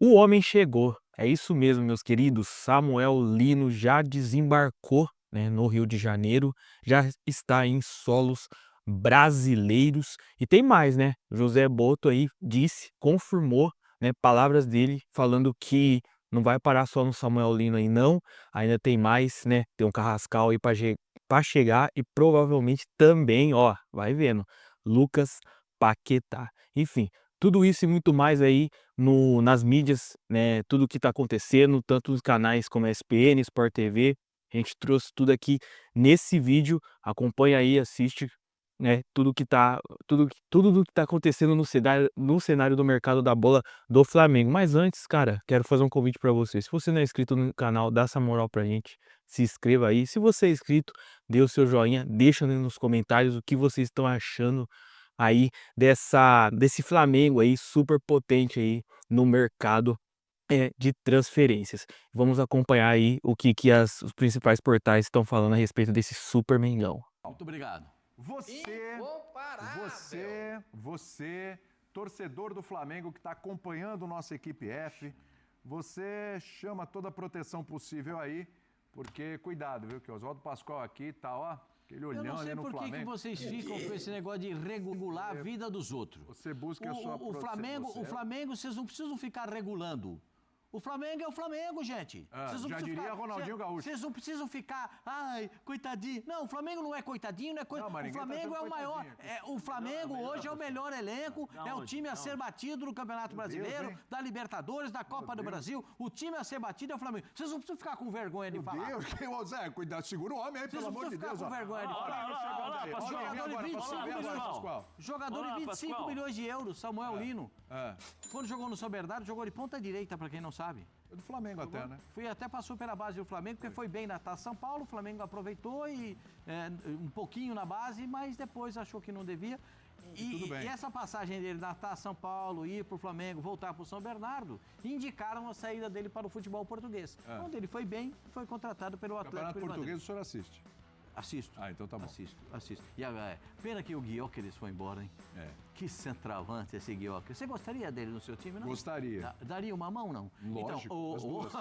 O homem chegou. É isso mesmo, meus queridos. Samuel Lino já desembarcou, né, no Rio de Janeiro, já está em solos brasileiros. E tem mais, né? José Boto aí disse, confirmou, né, palavras dele falando que não vai parar só no Samuel Lino aí não, ainda tem mais, né? Tem um Carrascal aí para chegar e provavelmente também, ó, vai vendo, Lucas Paquetá. Enfim, tudo isso e muito mais aí no nas mídias, né, tudo o que está acontecendo, tanto nos canais como ESPN, Sport TV, a gente trouxe tudo aqui nesse vídeo, acompanha aí, assiste, né, tudo do que tá acontecendo no cenário do mercado da bola do Flamengo. Mas antes, cara, quero fazer um convite para você, se você não é inscrito no canal, dá essa moral pra gente, se inscreva aí, se você é inscrito, dê o seu joinha, deixa nos comentários o que vocês estão achando aí desse Flamengo aí super potente aí no mercado, de transferências. Vamos acompanhar aí o que os principais portais estão falando a respeito desse super Mengão. Muito obrigado. Você, torcedor do Flamengo que está acompanhando nossa equipe F, você chama toda a proteção possível aí, porque cuidado, viu, que o Oswaldo Pascoal aqui tá, ó, aquele olhão ali no Flamengo. Eu não sei por que vocês ficam com esse negócio de regular a vida dos outros. Você busca a sua o Flamengo, vocês não precisam ficar regulando. O Flamengo é o Flamengo, gente. Já diria Ronaldinho Gaúcho. Vocês não precisam ficar, ai, coitadinho. Não, o Flamengo não é coitadinho, não é o Flamengo é o maior. O Flamengo hoje é o melhor elenco, é o time a ser batido no Campeonato Brasileiro, da Libertadores, da Copa do Brasil. O time a ser batido é o Flamengo. Vocês não precisam ficar com vergonha de falar. Meu Deus, Zé, cuidado, segura o homem aí, pelo amor de Deus. Vocês não precisam ficar com vergonha de falar. Jogador de 25 milhões de euros, Samuel Lino. Quando jogou no São Bernardo, jogou de ponta direita, pra quem não sabe. É do Flamengo até, né? Até passou pela base do Flamengo, porque foi bem na Taça São Paulo, o Flamengo aproveitou e um pouquinho na base, mas depois achou que não devia. E essa passagem dele da Taça São Paulo, ir pro Flamengo, voltar pro São Bernardo, indicaram a saída dele para o futebol português. Onde ele foi bem, foi contratado pelo Atlético de Madrid. Campeonato Português o senhor assiste? Assisto. Então tá bom. Assisto. E pena que o Gyökeres foi embora, hein? Que centroavante esse Gyökeres. Você gostaria dele no seu time, não? Gostaria. Daria uma mão, não? Lógico, então, as duas.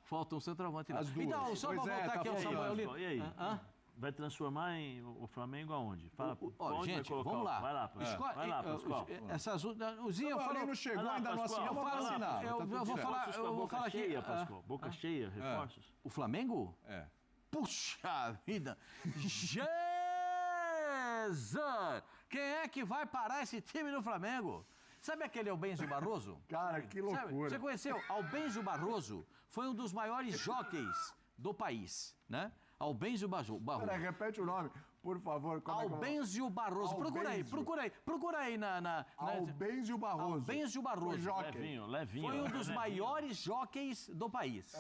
Falta um centroavante lá. As duas. Então, só pra voltar aqui ao Samuel Lino. E aí? Vai transformar o Flamengo aonde? Fala, gente, vamos lá. Vai lá, Pascoal. Vai lá, Pascoal. O Zinho falou... não chegou ainda no Pascoal. Eu vou falar aqui... cheia, Pascoal. Boca cheia, reforços. O Flamengo? Puxa vida! Jesus! Quem é que vai parar esse time do Flamengo? Sabe aquele Albenzio Barroso? Cara, que loucura. Você conheceu? Albenzio Barroso foi um dos maiores jockeys do país, né? Albenzio Barroso. Pera, repete o nome, por favor. Albenzio Barroso. Procura aí na... Albenzio Barroso. Albenzio Barroso. Levinho. Foi um dos maiores jockeys do país.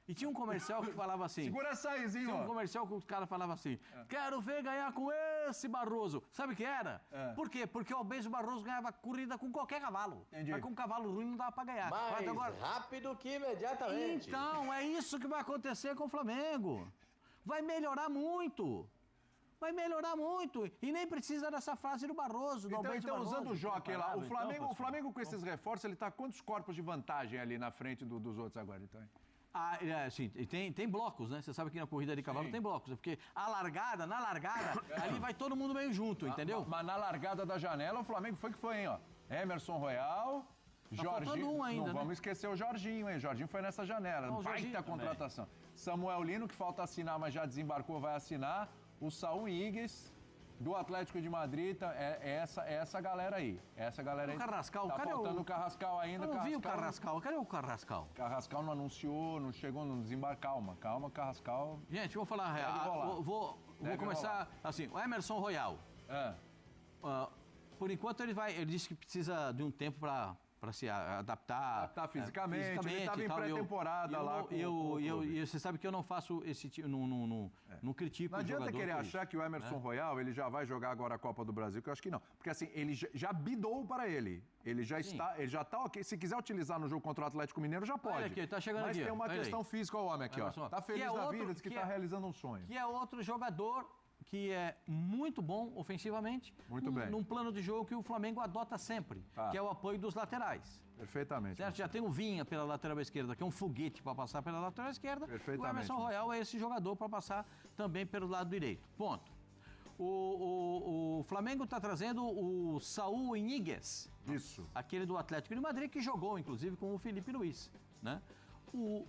E tinha um comercial que falava assim... Segura essa aí, Zinho. Tinha um comercial que o cara falava assim... Quero ver ganhar com esse Barroso. Sabe o que era? Por quê? Porque o Albenzio Barroso ganhava corrida com qualquer cavalo. Entendi. Mas com um cavalo ruim não dava pra ganhar. Mais rápido que imediatamente. Então, é isso que vai acontecer com o Flamengo. Vai melhorar muito. E nem precisa dessa frase do Barroso, do Albenzio Então, Barroso. usando o jockey lá, o Flamengo com esses reforços, ele tá quantos corpos de vantagem ali na frente dos outros agora, então? Sim, tem blocos, né? Você sabe que na corrida de cavalo tem blocos, porque na largada, ali vai todo mundo meio junto, entendeu? Mas na largada da janela, o Flamengo foi que foi, hein, ó. Emerson Royal, Jorginho. Um ainda, não vamos esquecer o Jorginho, hein? Jorginho foi nessa janela. Baita contratação. Samuel Lino, que falta assinar, mas já desembarcou, vai assinar. O Saúl Ñíguez, do Atlético de Madrid, essa galera aí. O Carrascal, tá faltando o Carrascal ainda. Eu não vi o Carrascal. Cadê o Carrascal? Carrascal não anunciou, não chegou, não desembarcou. Calma, Carrascal. Gente, vou falar a real. Vou começar assim. O Emerson Royal. Por enquanto ele disse que precisa de um tempo para se adaptar. Fisicamente. Ele estava em pré-temporada lá. E você sabe que eu não faço esse tipo, não critico o jogador. Não adianta querer achar que o Emerson Royal, ele já vai jogar agora a Copa do Brasil, que eu acho que não. Porque assim, ele já bidou para ele. Ele já está ok. Se quiser utilizar no jogo contra o Atlético Mineiro, já pode. Olha aqui, tá chegando Mas aqui. tem uma questão física, o homem aqui, ó. Tá feliz da vida, diz que tá realizando um sonho. Que é outro jogador que é muito bom ofensivamente. Muito bem. Num plano de jogo que o Flamengo adota sempre, que é o apoio dos laterais. Perfeitamente. Certo? Já tem o Vinha pela lateral esquerda, que é um foguete para passar pela lateral esquerda. Perfeitamente. O Emerson Royal é esse jogador para passar também pelo lado direito. Ponto. O Flamengo está trazendo o Saúl Ñíguez. Isso. Aquele do Atlético de Madrid, que jogou, inclusive, com o Felipe Luiz, né?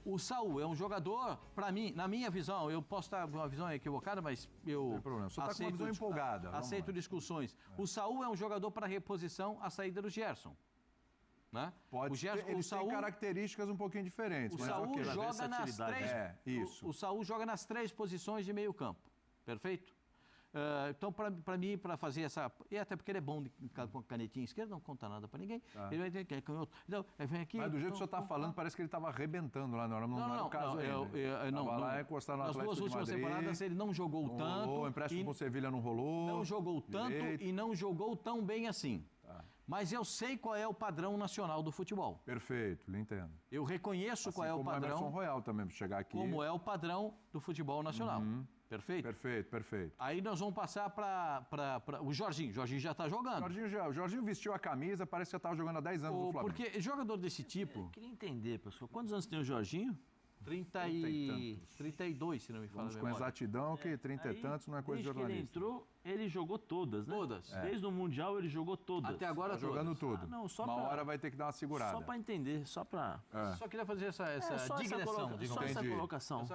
O Saúl é um jogador, para mim, na minha visão, eu posso estar com uma visão equivocada, mas eu Não tem problema, você está com uma visão empolgada. Aceito discussões. O Saúl é um jogador para reposição à saída do Gerson. Né? Pode ter, eles têm características um pouquinho diferentes. O Saúl joga nas três... O Saúl joga nas 3 posições de meio campo. Perfeito? Então, para mim, para fazer essa... E até porque ele é bom com a canetinha esquerda, não conta nada para ninguém. Ele vai ter que... Então, vem aqui... Mas do jeito que o senhor está falando, parece que ele estava arrebentando lá na hora. Não era o caso aí. Não. Lá encostar no Atlético nas 2 últimas temporadas, ele não jogou tanto. O empréstimo com o Sevilha não rolou. Não jogou tanto e não jogou tão bem assim. Mas eu sei qual é o padrão nacional do futebol. Perfeito, lhe entendo. Eu reconheço qual é o padrão. Como o Emerson Royal também, para chegar aqui. Como é o padrão do futebol nacional. Perfeito? Perfeito. Aí nós vamos passar para o Jorginho. O Jorginho já está jogando. O Jorginho vestiu a camisa, parece que já estava jogando há 10 anos no Flamengo. Porque jogador desse tipo... Eu queria entender, pessoal. Quantos anos tem o Jorginho? 32, se não me fala a memória. Com exatidão que 30 e tantos não é coisa de jornalista. Desde que ele entrou, ele jogou todas, né? Todas. Desde o Mundial ele jogou todas. Até agora jogando tudo. Não, só uma hora vai ter que dar uma segurada. Só para entender, só para... Só queria fazer essa digressão. Só essa colocação.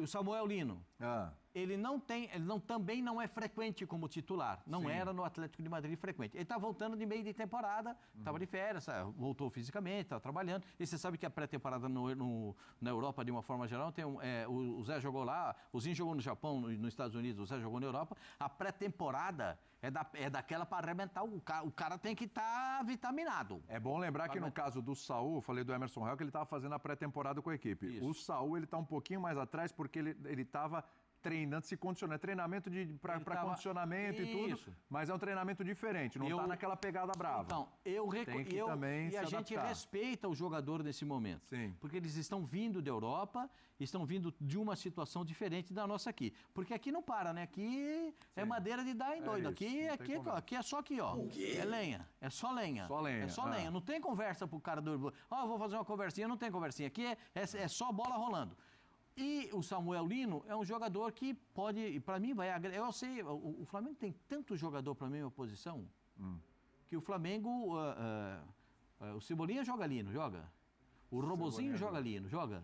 O Samuel Lino. Ele também não é frequente como titular. Não era no Atlético de Madrid frequente. Ele está voltando de meio de temporada, estava de férias, voltou fisicamente, está trabalhando. E você sabe que a pré-temporada na Europa, de uma forma geral, tem o Zé jogou lá, o Zinho jogou no Japão, nos Estados Unidos, o Zé jogou na Europa. A pré-temporada é daquela para arrebentar. O cara tem que estar vitaminado. É bom lembrar que no caso do Saúl, falei do Emerson Royal, que ele estava fazendo a pré-temporada com a equipe. Isso. O Saúl, ele está um pouquinho mais atrás porque ele estava... treinando, se condicionando, treinamento para condicionamento e tudo, mas é um treinamento diferente, não está naquela pegada brava. Então, a gente respeita o jogador nesse momento. Sim. Porque eles estão vindo da Europa, estão vindo de uma situação diferente da nossa aqui. porque aqui não para, né? Aqui é madeira de dar em doido. Aqui é só aqui, ó. É lenha, é só lenha. É só lenha, não tem conversa pro cara do... vou fazer uma conversinha, não tem conversinha. Aqui é só bola rolando. E o Samuel Lino é um jogador que pode, para mim, vai agregar. Eu sei, o Flamengo tem tanto jogador para a mesma posição que o Flamengo. O Cebolinha joga Lino, joga. O Robozinho joga Lino, joga.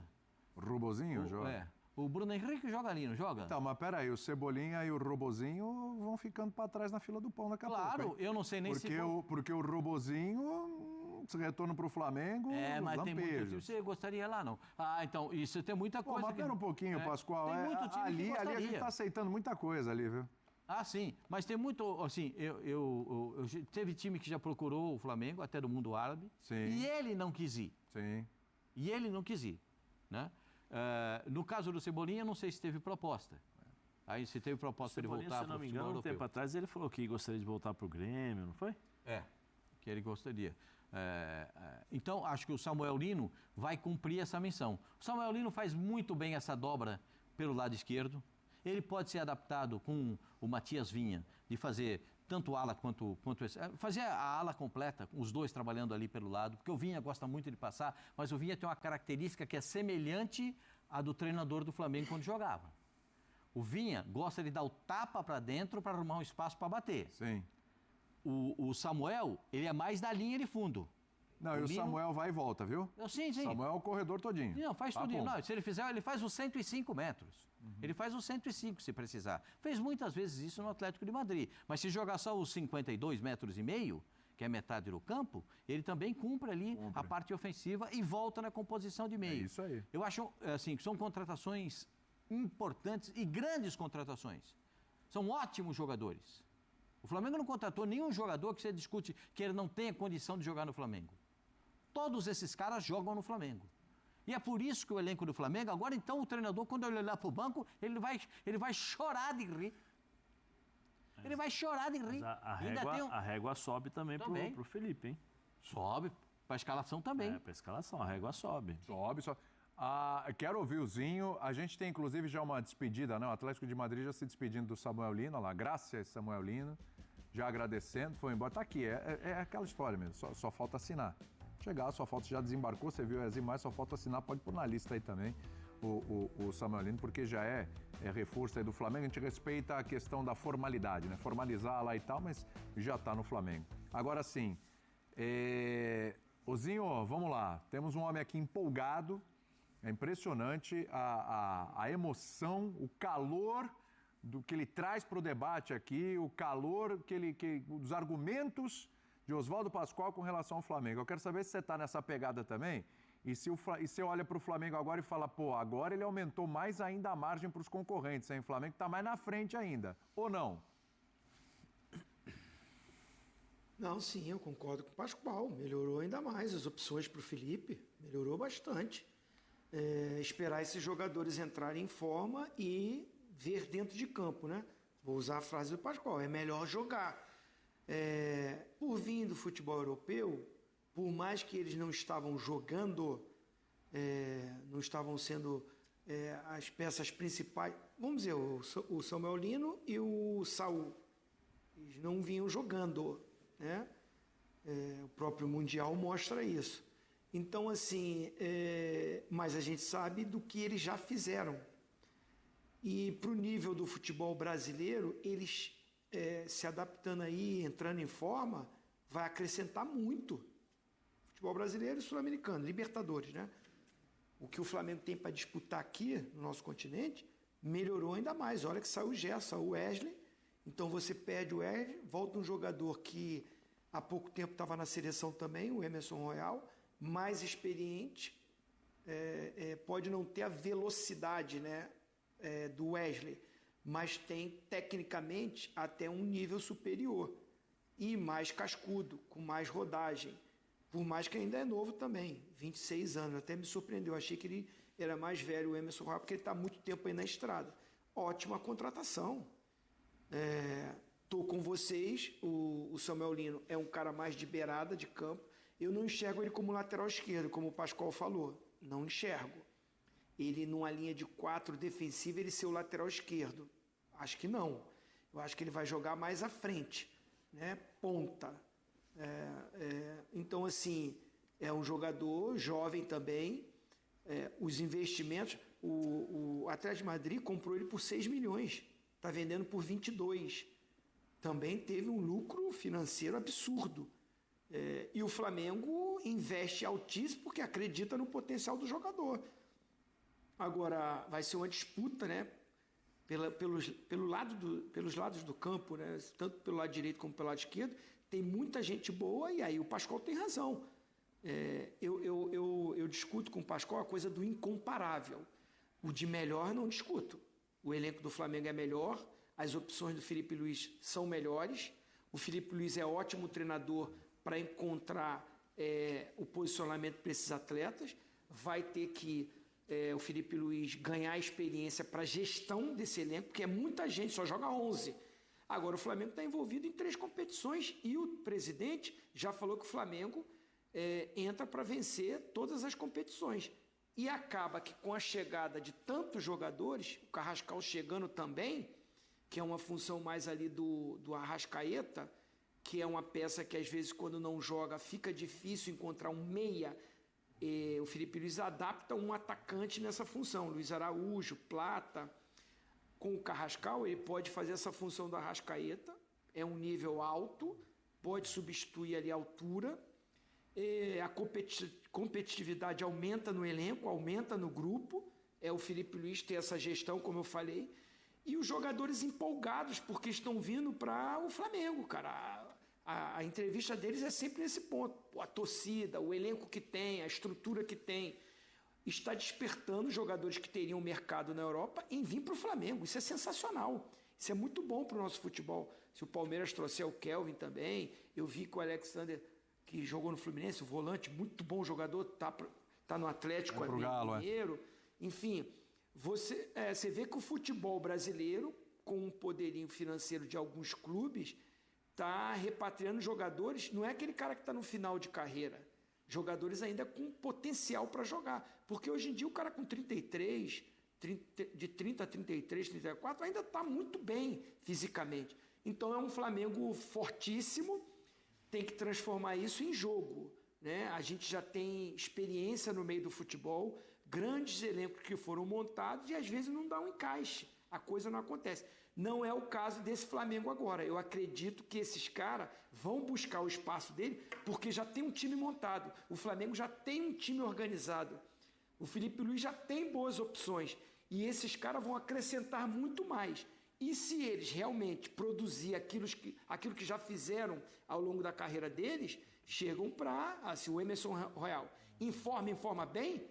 O Robozinho joga? O Bruno Henrique joga Lino, joga. Então, mas peraí, o Cebolinha e o Robozinho vão ficando para trás na fila do pão daqui a pouco. Claro, eu não sei nem porque o Robozinho retorno para o Flamengo, mas tem muito time. Você gostaria lá, não? Então, isso tem muita coisa. Mas pera um pouquinho, Pascoal. Tem muito time ali a gente está aceitando muita coisa ali, viu? Sim, mas tem muito, assim, teve time que já procurou o Flamengo, até do mundo árabe, e ele não quis ir. Sim. E ele não quis ir, né? No caso do Cebolinha, não sei se teve proposta. Aí se teve proposta para ele voltar para o futebol europeu. Se não me engano, um tempo atrás ele falou que gostaria de voltar para o Grêmio, não foi? Que ele gostaria. Então, acho que o Samuel Lino vai cumprir essa missão. O Samuel Lino faz muito bem essa dobra pelo lado esquerdo. Ele pode ser adaptado com o Matias Vinha, de fazer tanto ala quanto fazer a ala completa, os dois trabalhando ali pelo lado, porque o Vinha gosta muito de passar, mas o Vinha tem uma característica que é semelhante à do treinador do Flamengo quando jogava. O Vinha gosta de dar o tapa para dentro para arrumar um espaço para bater. Sim. O Samuel, ele é mais da linha de fundo. Não, e o Samuel vai e volta, viu? Sim. Samuel é o corredor todinho. Não, faz tudinho. Não, se ele fizer, ele faz os 105 metros. Ele faz os 105 se precisar. Fez muitas vezes isso no Atlético de Madrid. Mas se jogar só os 52 metros e meio, que é metade do campo, ele também cumpre ali a parte ofensiva e volta na composição de meio. É isso aí. Eu acho, assim, que são contratações importantes e grandes contratações. São ótimos jogadores. O Flamengo não contratou nenhum jogador que você discute que ele não tenha condição de jogar no Flamengo. Todos esses caras jogam no Flamengo. E é por isso que o elenco do Flamengo, agora então o treinador, quando ele olhar para o banco, ele vai chorar de rir. Ele vai chorar de rir. Mas a régua sobe também. Pro Felipe, hein? Sobe, para a escalação também. Para a escalação, a régua sobe. Sobe. Quero ouvir o Zinho. A gente tem, inclusive, já uma despedida, né? O Atlético de Madrid já se despedindo do Samuel Lino. Olha lá, graças Samuel Lino. Já agradecendo, foi embora. Tá aqui, é aquela história mesmo, só falta assinar. Chegar, só falta, já desembarcou, você viu as imagens, só falta assinar, pode pôr na lista aí também o Samuel Lino, porque já é reforço aí do Flamengo. A gente respeita a questão da formalidade, né? Formalizar lá e tal, mas já tá no Flamengo. Agora sim, Zinho, vamos lá. Temos um homem aqui empolgado. É impressionante a emoção, o calor do que ele traz para o debate aqui, o calor dos argumentos de Oswaldo Pascoal com relação ao Flamengo. Eu quero saber se você está nessa pegada também e se você olha para o Flamengo agora e fala, pô, agora ele aumentou mais ainda a margem para os concorrentes, hein? O Flamengo está mais na frente ainda, ou não? Não, sim, eu concordo com o Pascoal. Melhorou ainda mais as opções para o Felipe, melhorou bastante. Esperar esses jogadores entrarem em forma e ver dentro de campo, né? Vou usar a frase do Pascoal, é melhor jogar. Por vir do futebol europeu, por mais que eles não estavam jogando, não estavam sendo as peças principais, vamos dizer, o Samuel Lino e o Saul, eles não vinham jogando, né? O próprio Mundial mostra isso. Então, assim, mas a gente sabe do que eles já fizeram. E para o nível do futebol brasileiro, eles se adaptando aí, entrando em forma, vai acrescentar muito. Futebol brasileiro e sul-americano, Libertadores, né? O que o Flamengo tem para disputar aqui, no nosso continente, melhorou ainda mais. Olha que saiu o Gerson, saiu o Wesley. Então você perde o Wesley, volta um jogador que há pouco tempo estava na seleção também, o Emerson Royal, mais experiente, pode não ter a velocidade, né, do Wesley, mas tem tecnicamente até um nível superior e mais cascudo, com mais rodagem, por mais que ainda é novo também, 26 anos, até me surpreendeu, achei que ele era mais velho, o Emerson Royal, porque ele está há muito tempo aí na estrada. Ótima contratação. Estou com vocês, o Samuel Lino é um cara mais de beirada de campo. Eu não enxergo ele como lateral esquerdo, como o Pascoal falou. Não enxergo. Ele, numa linha de 4 defensiva, ele ser o lateral esquerdo. Acho que não. Eu acho que ele vai jogar mais à frente, né? Ponta. Então, assim, é um jogador jovem também. Os investimentos... O Atlético de Madrid comprou ele por 6 milhões. Está vendendo por 22. Também teve um lucro financeiro absurdo. E o Flamengo investe altíssimo porque acredita no potencial do jogador. Agora, vai ser uma disputa, né? Pelos lados do campo, né? Tanto pelo lado direito como pelo lado esquerdo. Tem muita gente boa e aí o Pascoal tem razão. Eu discuto com o Pascoal a coisa do incomparável. O de melhor não discuto. O elenco do Flamengo é melhor, as opções do Felipe Luiz são melhores. O Felipe Luiz é ótimo treinador para encontrar o posicionamento para esses atletas. Vai ter que o Felipe Luiz ganhar experiência para a gestão desse elenco, porque é muita gente, só joga 11. Agora o Flamengo está envolvido em 3 competições e o presidente já falou que o Flamengo entra para vencer todas as competições. E acaba que com a chegada de tantos jogadores, o Carrascal chegando também, que é uma função mais ali do Arrascaeta, que é uma peça que às vezes quando não joga fica difícil encontrar um meia. O Felipe Luiz adapta um atacante nessa função. Luiz Araújo, Plata. Com o Carrascal ele pode fazer essa função do Arrascaeta, é um nível alto, pode substituir ali a altura. A competitividade aumenta no elenco, aumenta no grupo. O Felipe Luiz tem essa gestão, como eu falei. E os jogadores empolgados porque estão vindo para o Flamengo, cara. A entrevista deles é sempre nesse ponto. A torcida, o elenco que tem, a estrutura que tem, está despertando jogadores que teriam mercado na Europa em vir para o Flamengo. Isso é sensacional. Isso é muito bom para o nosso futebol. Se o Palmeiras trouxer o Kelvin também, eu vi que o Alexander, que jogou no Fluminense, o volante, muito bom jogador, tá no Atlético Mineiro. Enfim, você vê que o futebol brasileiro, com o poderio financeiro de alguns clubes, está repatriando jogadores. Não é aquele cara que está no final de carreira. jogadores ainda com potencial para jogar. Porque hoje em dia o cara com 33, de 30 a 33, 34, ainda está muito bem fisicamente. Então é um Flamengo fortíssimo, tem que transformar isso em jogo, né? A gente já tem experiência no meio do futebol, grandes elencos que foram montados e às vezes não dá um encaixe, a coisa não acontece. Não é o caso desse Flamengo agora. Eu acredito que esses caras vão buscar o espaço dele porque já tem um time montado. O Flamengo já tem um time organizado. O Felipe Luiz já tem boas opções. E esses caras vão acrescentar muito mais. E se eles realmente produzir aquilo que já fizeram ao longo da carreira deles, chegam para... se o Emerson Royal informa bem,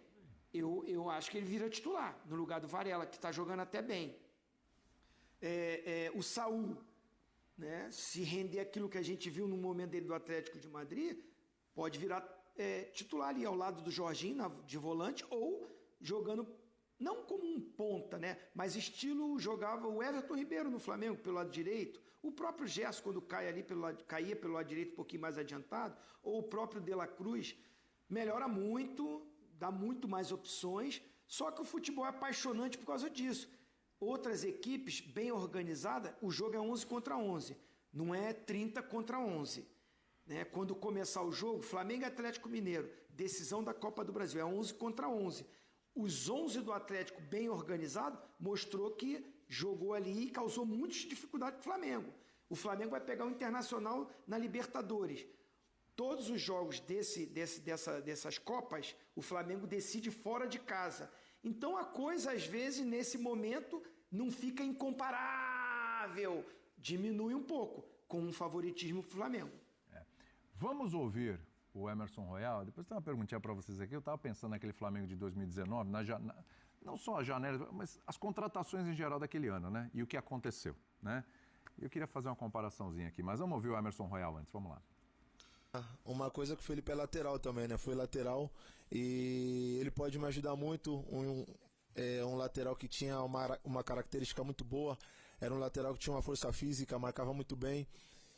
eu acho que ele vira titular, no lugar do Varela, que está jogando até bem. O Saúl, né, se render aquilo que a gente viu no momento dele do Atlético de Madrid, pode virar titular ali ao lado do Jorginho, de volante, ou jogando, não como um ponta, né, mas estilo jogava o Everton Ribeiro no Flamengo pelo lado direito, o próprio Gerson quando caía pelo lado direito um pouquinho mais adiantado, ou o próprio De La Cruz, melhora muito, dá muito mais opções, só que o futebol é apaixonante por causa disso. Outras equipes bem organizadas, o jogo é 11 contra 11, não é 30 contra 11. Né? Quando começar o jogo, Flamengo e Atlético Mineiro, decisão da Copa do Brasil, é 11 contra 11. Os 11 do Atlético bem organizado mostrou que jogou ali e causou muitas dificuldades para o Flamengo. O Flamengo vai pegar o Internacional na Libertadores. Todos os jogos dessas Copas, o Flamengo decide fora de casa. Então a coisa, às vezes, nesse momento, não fica incomparável. Diminui um pouco, com um favoritismo para o Flamengo. Vamos ouvir o Emerson Royal. Depois tem uma perguntinha para vocês aqui. Eu estava pensando naquele Flamengo de 2019, não só a janela, mas as contratações em geral daquele ano, né? E o que aconteceu, né? Eu queria fazer uma comparaçãozinha aqui, mas vamos ouvir o Emerson Royal antes. Vamos lá. Uma coisa que o Felipe é lateral também, né? Foi lateral e ele pode me ajudar muito. Um lateral que tinha uma característica muito boa, era um lateral que tinha uma força física, marcava muito bem.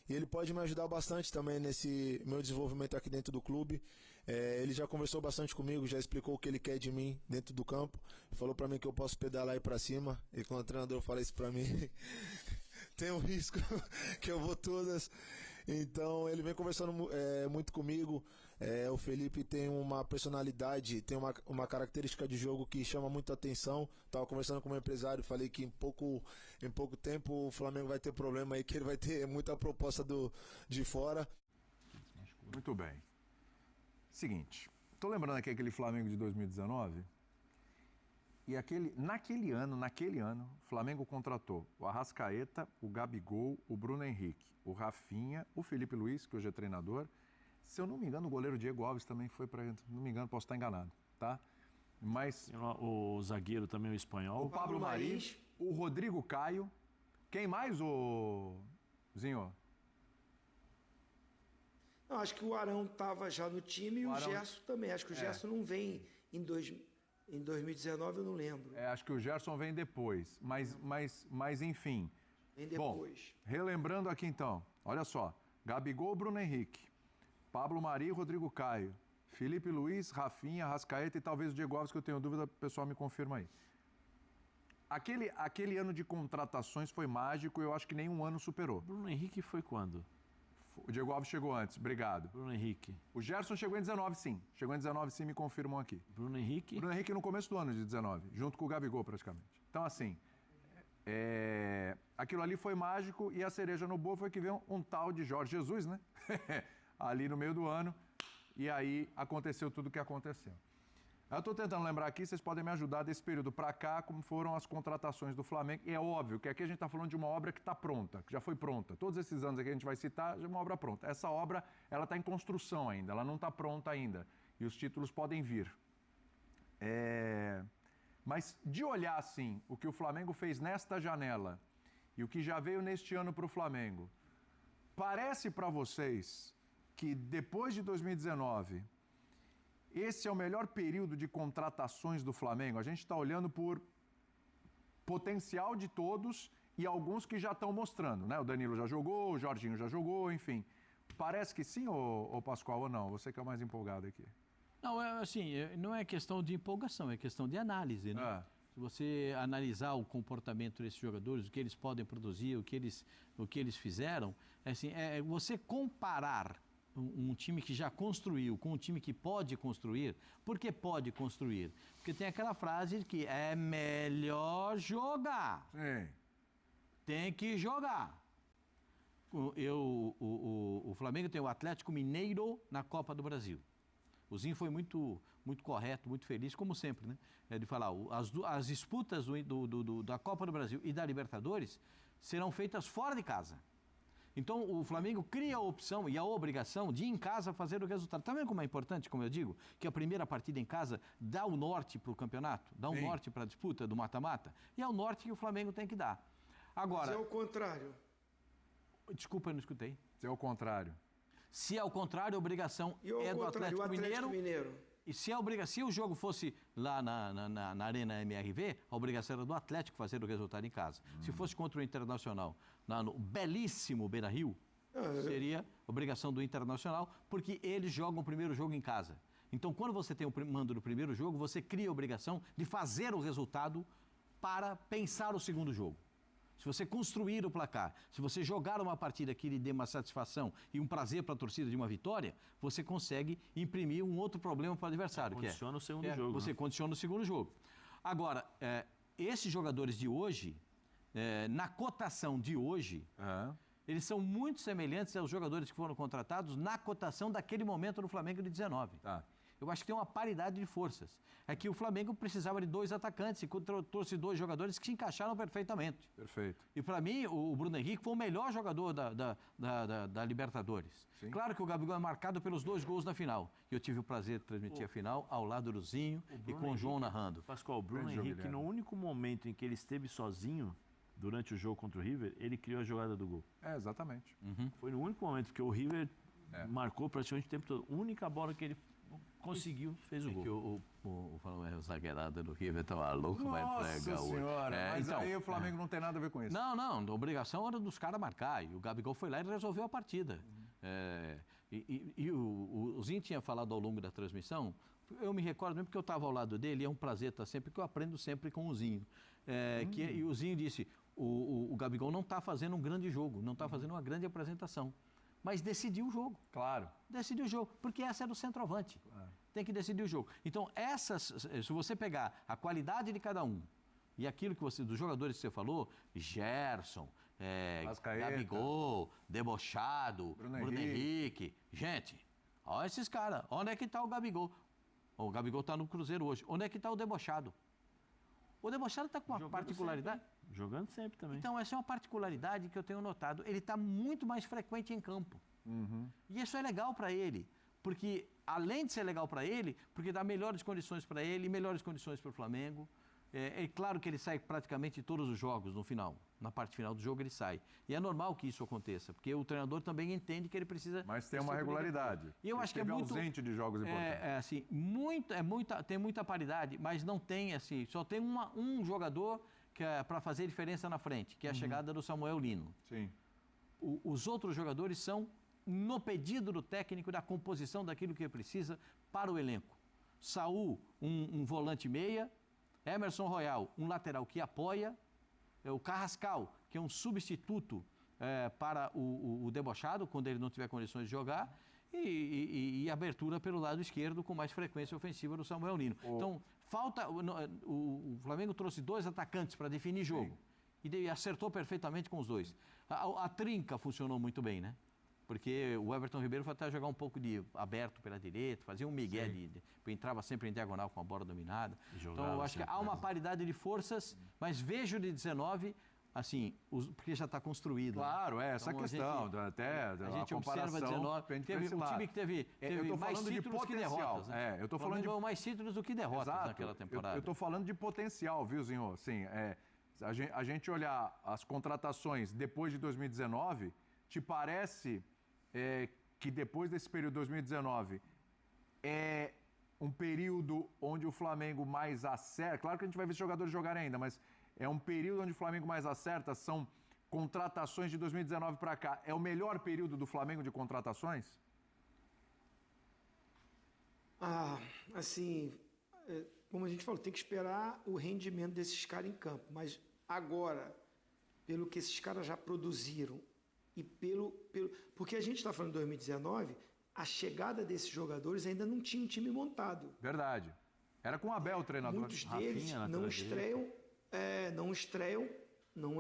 E ele pode me ajudar bastante também nesse meu desenvolvimento aqui dentro do clube. Ele já conversou bastante comigo, já explicou o que ele quer de mim dentro do campo. Falou pra mim que eu posso pedalar e ir pra cima. E quando o treinador fala isso pra mim, tem um risco que eu vou todas. Então ele vem conversando muito comigo. O Felipe tem uma personalidade, tem uma característica de jogo que chama muita atenção. Estava conversando com o meu empresário, falei que em pouco tempo o Flamengo vai ter problema aí, que ele vai ter muita proposta de fora. Muito bem. Seguinte, tô lembrando aqui aquele Flamengo de 2019. E naquele ano, o Flamengo contratou o Arrascaeta, o Gabigol, o Bruno Henrique, o Rafinha, o Felipe Luiz, que hoje é treinador. Se eu não me engano, o goleiro Diego Alves também foi para... Não me engano, posso estar enganado, tá? Mas... O zagueiro também, o espanhol. O Pablo Mari, o Rodrigo Caio. Quem mais, o Zinho? Não, acho que o Arão estava já no time e o Gerson também. Acho que o Gerson não vem em 2019, eu não lembro. Acho que o Gerson vem depois, mas enfim. Vem depois. Bom, relembrando aqui então, olha só. Gabigol, Bruno Henrique, Pablo Mari, Rodrigo Caio, Felipe Luiz, Rafinha, Arrascaeta e talvez o Diego Alves, que eu tenho dúvida, o pessoal me confirma aí. Aquele ano de contratações foi mágico e eu acho que nenhum ano superou. Bruno Henrique foi quando? O Diego Alves chegou antes, obrigado. Bruno Henrique. O Gerson chegou em 19, sim. Chegou em 19, sim, me confirmam aqui. Bruno Henrique? Bruno Henrique no começo do ano de 19, junto com o Gabigol praticamente. Então, assim, aquilo ali foi mágico e a cereja no bolo foi que veio um tal de Jorge Jesus, né? Ali no meio do ano. E aí aconteceu tudo o que aconteceu. Eu estou tentando lembrar aqui, vocês podem me ajudar desse período para cá, como foram as contratações do Flamengo. E é óbvio que aqui a gente está falando de uma obra que está pronta, que já foi pronta. Todos esses anos aqui a gente vai citar, já é uma obra pronta. Essa obra, ela está em construção ainda, ela não está pronta ainda. E os títulos podem vir. Mas de olhar assim, o que o Flamengo fez nesta janela e o que já veio neste ano para o Flamengo, parece para vocês que depois de 2019... esse é o melhor período de contratações do Flamengo? A gente está olhando por potencial de todos e alguns que já estão mostrando, né? O Danilo já jogou, o Jorginho já jogou, enfim. Parece que sim, ô Pascoal, ou não? Você que é o mais empolgado aqui. Não, não é questão de empolgação, é questão de análise, né? Se você analisar o comportamento desses jogadores, o que eles podem produzir, o que eles fizeram, você comparar um time que já construiu com um time que pode construir. Por que pode construir? Porque tem aquela frase que é melhor jogar. Sim. Tem que jogar. O Flamengo tem o Atlético Mineiro na Copa do Brasil. O Zinho foi muito correto, muito feliz, como sempre, né? De falar, as disputas da Copa do Brasil e da Libertadores serão feitas fora de casa. Então, o Flamengo cria a opção e a obrigação de, em casa, fazer o resultado. Está vendo como é importante, como eu digo, que a primeira partida em casa dá o norte para o campeonato, dá o norte para a disputa do mata-mata, e é o norte que o Flamengo tem que dar. Agora... Mas é o contrário. Desculpa, eu não escutei. Se é o contrário. Se é o contrário, a obrigação é do Atlético Mineiro. E se o jogo fosse lá na Arena MRV, a obrigação era do Atlético fazer o resultado em casa. Se fosse contra o Internacional, no belíssimo Beira-Rio, seria obrigação do Internacional, porque eles jogam o primeiro jogo em casa. Então, quando você tem o mando do primeiro jogo, você cria a obrigação de fazer o resultado para pensar o segundo jogo. Se você construir o placar, se você jogar uma partida que lhe dê uma satisfação e um prazer para a torcida de uma vitória, você consegue imprimir um outro problema para o adversário. Condiciona o segundo jogo. Você condiciona o segundo jogo. Agora, esses jogadores de hoje, na cotação de hoje, eles são muito semelhantes aos jogadores que foram contratados na cotação daquele momento no Flamengo de 19. Eu acho que tem uma paridade de forças. É que o Flamengo precisava de 2 atacantes e trouxe 2 jogadores que se encaixaram perfeitamente. Perfeito. E para mim, o Bruno Henrique foi o melhor jogador da Libertadores. Sim. Claro que o Gabigol é marcado pelos 2 gols na final. E eu tive o prazer de transmitir a final ao lado do Zinho e com o João narrando. Pascoal, o Bruno Henrique, no único momento em que ele esteve sozinho, durante o jogo contra o River, ele criou a jogada do gol. Exatamente. Foi no único momento que o River marcou praticamente o tempo todo. A única bola que ele conseguiu, fez o gol. O zagueirado do River estava louco, vai entregar o senhora, mas então, aí o Flamengo não tem nada a ver com isso. Não, a obrigação era dos caras marcar, e o Gabigol foi lá e resolveu a partida. O Zinho tinha falado ao longo da transmissão, eu me recordo mesmo porque eu estava ao lado dele, e é um prazer estar sempre, porque eu aprendo sempre com o Zinho. E o Zinho disse, o Gabigol não está fazendo um grande jogo, não está fazendo uma grande apresentação. Mas decidiu o jogo. Claro. Decidiu o jogo, porque essa é do centroavante. Tem que decidir o jogo. Então, se você pegar a qualidade de cada um e aquilo que dos jogadores que você falou, Gerson, Gabigol, Debochado, Bruno Henrique. Gente, olha esses caras. Onde é que está o Gabigol? O Gabigol está no Cruzeiro hoje. Onde é que está o Debochado? O Debochado está com uma particularidade... Jogando sempre também. Então, essa é uma particularidade que eu tenho notado. Ele está muito mais frequente em campo. E isso é legal para ele. Porque, além de ser legal para ele, porque dá melhores condições para ele, melhores condições para o Flamengo. É claro que ele sai praticamente de todos os jogos no final. Na parte final do jogo ele sai. E é normal que isso aconteça, porque o treinador também entende que ele precisa... Mas tem uma regularidade. E eu acho que é muito... ausente de jogos importantes. Tem muita paridade, mas não tem, assim... Só tem um jogador que é para fazer diferença na frente, que é a chegada do Samuel Lino. Sim. Os outros jogadores são no pedido do técnico, da composição daquilo que precisa para o elenco. Saul, um volante meia. Emerson Royal, um lateral que apoia. O Carrascal, que é um substituto para o Debochado, quando ele não tiver condições de jogar. E abertura pelo lado esquerdo com mais frequência ofensiva do Samuel Lino. Então, o Flamengo trouxe 2 atacantes para definir jogo. E acertou perfeitamente com os 2. A trinca funcionou muito bem, né? Porque o Everton Ribeiro foi até jogar um pouco de aberto pela direita, fazia um migué, entrava sempre em diagonal com a bola dominada. Então, eu acho que há uma paridade de forças, mas vejo de 19, assim, porque já está construído. Claro, essa então, questão, a gente observa 19, teve um time que teve mais títulos que derrotas. Né? Eu estou falando de mais títulos do que derrotas naquela temporada. Eu estou falando de potencial, viu, Zinho? Assim, a gente olhar as contratações depois de 2019, te parece... que depois desse período de 2019 é um período onde o Flamengo mais acerta. Claro que a gente vai ver os jogadores jogarem ainda, mas é um período onde o Flamengo mais acerta. São contratações de 2019 para cá, é o melhor período do Flamengo de contratações? Assim, como a gente falou, tem que esperar o rendimento desses caras em campo. Mas agora, pelo que esses caras já produziram e porque a gente está falando de 2019, a chegada desses jogadores ainda não tinha um time montado. Verdade. Era com o Abel o treinador. Muitos deles não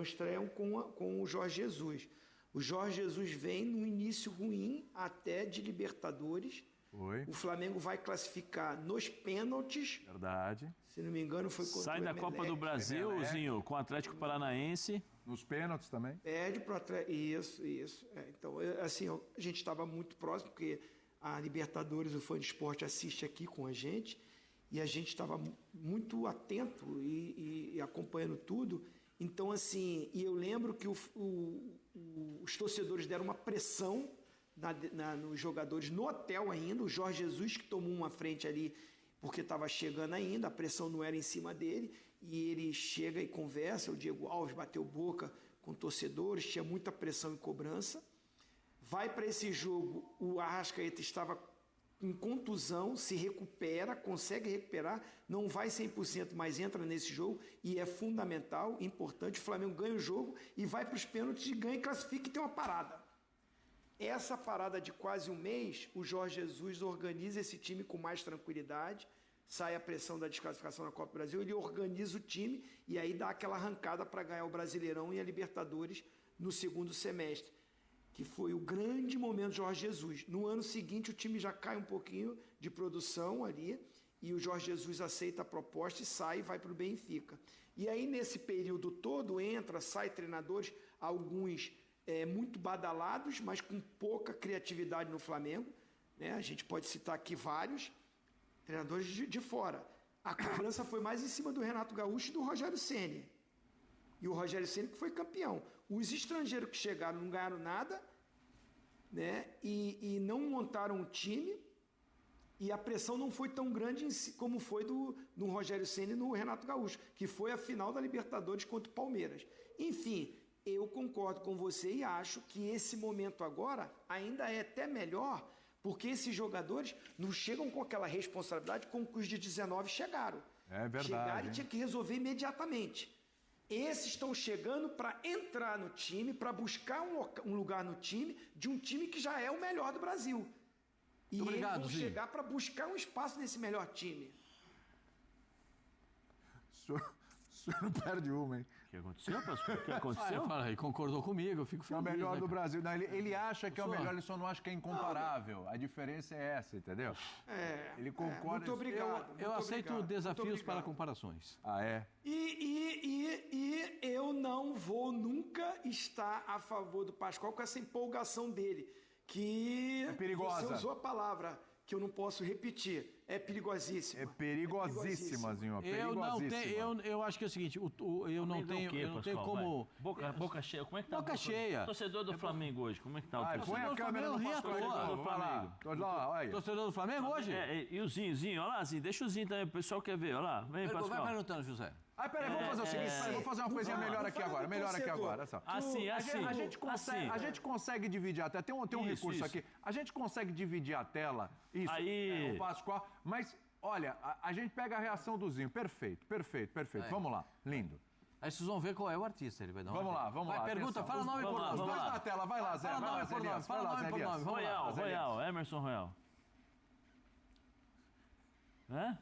estreiam com o Jorge Jesus. O Jorge Jesus vem num início ruim até de Libertadores. Foi. O Flamengo vai classificar nos pênaltis. Verdade. Se não me engano, foi contra Sai o da Emelec. Copa do Brasil, Zinho, com o Atlético Paranaense. Nos pênaltis também. Perde para o Atlético. Isso. Então, assim, a gente estava muito próximo, porque a Libertadores, o Fã de Esporte, assiste aqui com a gente. E a gente estava muito atento e acompanhando tudo. Então, assim, e eu lembro que os torcedores deram uma pressão nos jogadores no hotel ainda. O Jorge Jesus que tomou uma frente ali porque estava chegando ainda, a pressão não era em cima dele. E ele chega e conversa, o Diego Alves bateu boca com torcedores, tinha muita pressão e cobrança. Vai para esse jogo, o Arrascaeta estava em contusão, se recupera, consegue recuperar, não vai 100%, mas entra nesse jogo e é fundamental, importante. O Flamengo ganha o jogo e vai para os pênaltis e ganha e classifica e tem uma parada. Essa parada de quase um mês, o Jorge Jesus organiza esse time com mais tranquilidade, sai a pressão da desclassificação na Copa do Brasil, ele organiza o time e aí dá aquela arrancada para ganhar o Brasileirão e a Libertadores no segundo semestre, que foi o grande momento de Jorge Jesus. No ano seguinte, o time já cai um pouquinho de produção ali, e o Jorge Jesus aceita a proposta e sai e vai para o Benfica. E aí, nesse período todo, sai treinadores, alguns muito badalados, mas com pouca criatividade no Flamengo, né? A gente pode citar aqui vários treinadores de fora. A cobrança foi mais em cima do Renato Gaúcho e do Rogério Ceni. E o Rogério Ceni que foi campeão. Os estrangeiros que chegaram não ganharam nada, né? E não montaram um time, e a pressão não foi tão grande como foi no Rogério Ceni e no Renato Gaúcho, que foi a final da Libertadores contra o Palmeiras. Enfim, eu concordo com você e acho que esse momento agora ainda é até melhor, porque esses jogadores não chegam com aquela responsabilidade como os de 19 chegaram. É verdade. Chegaram e tinha que resolver imediatamente. Esses estão chegando para entrar no time, para buscar um lugar no time, de um time que já é o melhor do Brasil. E eles vão chegar para buscar um espaço nesse melhor time. O senhor não perde uma, hein? O que aconteceu, Pascoal? O que aconteceu? Fala aí, concordou comigo, eu fico É o feliz. melhor né, do cara? Brasil. Não, ele acha que é o melhor, ele só não acha que é incomparável. A diferença é essa, entendeu? Ele concorda. Muito obrigado. Eu muito aceito obrigado, desafios muito para obrigado. comparações. Ah, é? E eu não vou nunca estar a favor do Pascoal com essa empolgação dele, que É perigosa. você usou a palavra que eu não posso repetir. É perigosíssima. É perigosíssima, Zinho. Eu não Perigosíssima. tenho, eu acho que é o seguinte, eu não tenho como... Boca cheia, como é que tá? Boca cheia. Torcedor do Flamengo hoje, como é que tá o Vai, torcedor? põe a câmera no Flamengo, Pascoal ri à de toa. novo. Vai lá. Olha lá, olha aí. Torcedor do Flamengo hoje? E o Zinho, olha lá, Zinho, deixa o Zinho também, o pessoal quer ver, olha lá. Vem, Vai Pascoal. perguntando, José. Ah, peraí, vamos fazer o seguinte, vamos fazer uma coisinha melhor aqui agora, olha só. Assim. A gente consegue dividir a tela, tem um recurso isso. aqui, a gente consegue dividir a tela, isso, Aí. o Pascoal, mas, olha, a gente pega a reação do Zinho, perfeito, vamos lá, lindo. Aí vocês vão ver qual é o artista, ele vai dar uma Vamos lá, Vai, pergunta, atenção. fala nome por nome. Os dois lá. na tela, vai lá, Zé, Fala vai lá, nome Zé por nome, Elias, fala vai lá, nome Zé por Elias. nome. Vamos lá, Royal, Emerson Royal. Hã?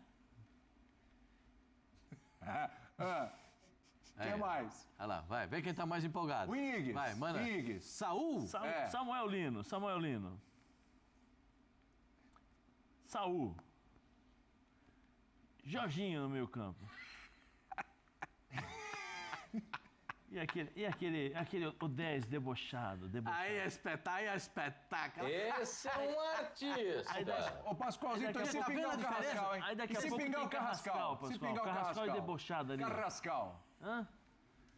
Quem mais? Olha lá, vai, vê quem tá mais empolgado. O Igues. Vai, manda. Igues. Saul? Samuel Lino. Saul. Jorginho no meio campo. E aquele o 10 debochado. Aí é espetáculo. Esse é um artista. Ô, Pascoalzinho, então se tá vendo pingar a o diferença? Carrascal, hein? Aí daqui E a se pouco pingar tem o Carrascal? Pascoal. Se pingar o Carrascal e debochado ali. Carrascal. Hã?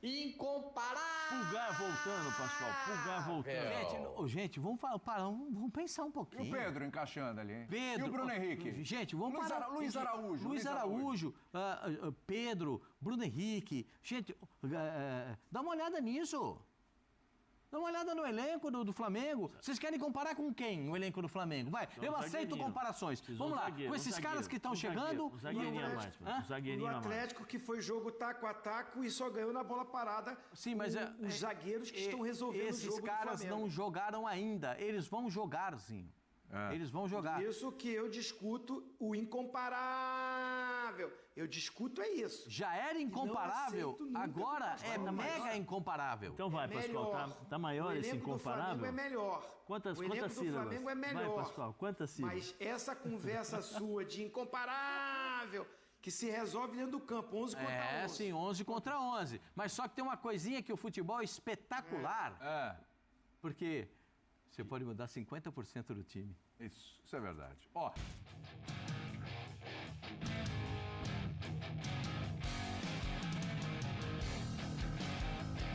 Incomparável. Pulgar voltando, Pascoal. Pulgar voltando. Gente, vamos parar, vamos pensar um E pouquinho. o Pedro encaixando ali, hein? Pedro, E o Bruno Henrique? Gente, vamos Luiz parar. Luiz Araújo. Luiz Araújo, Pedro, Bruno Henrique. Gente, dá uma olhada nisso. Dá uma olhada no elenco do Flamengo. Vocês querem comparar com quem o elenco do Flamengo? Vai, eu aceito comparações. Vamos lá, com esses caras que estão chegando... Um zagueirinho a mais, mano. Um zagueirinho a mais. O Atlético que foi jogo taco a taco e só ganhou na bola parada. Sim, mas os zagueiros que estão resolvendo o jogo esses do caras Flamengo. não jogaram ainda. Eles vão jogar, sim. Eles vão jogar. Isso que eu discuto o incomparável. Eu discuto é isso. Já era incomparável, agora é mega incomparável. Então vai, Pascoal, tá maior esse incomparável? O elenco do Flamengo é melhor. Quantas o elenco do sílabas? Flamengo é melhor. Vai, Pascoal, quantas sílabas? Mas essa conversa sua de incomparável, que se resolve dentro do campo, 11 contra 11. É, sim, 11 contra 11. Mas só que tem uma coisinha que o futebol é espetacular. Porque você pode mudar 50% do time. Isso é verdade. Ó.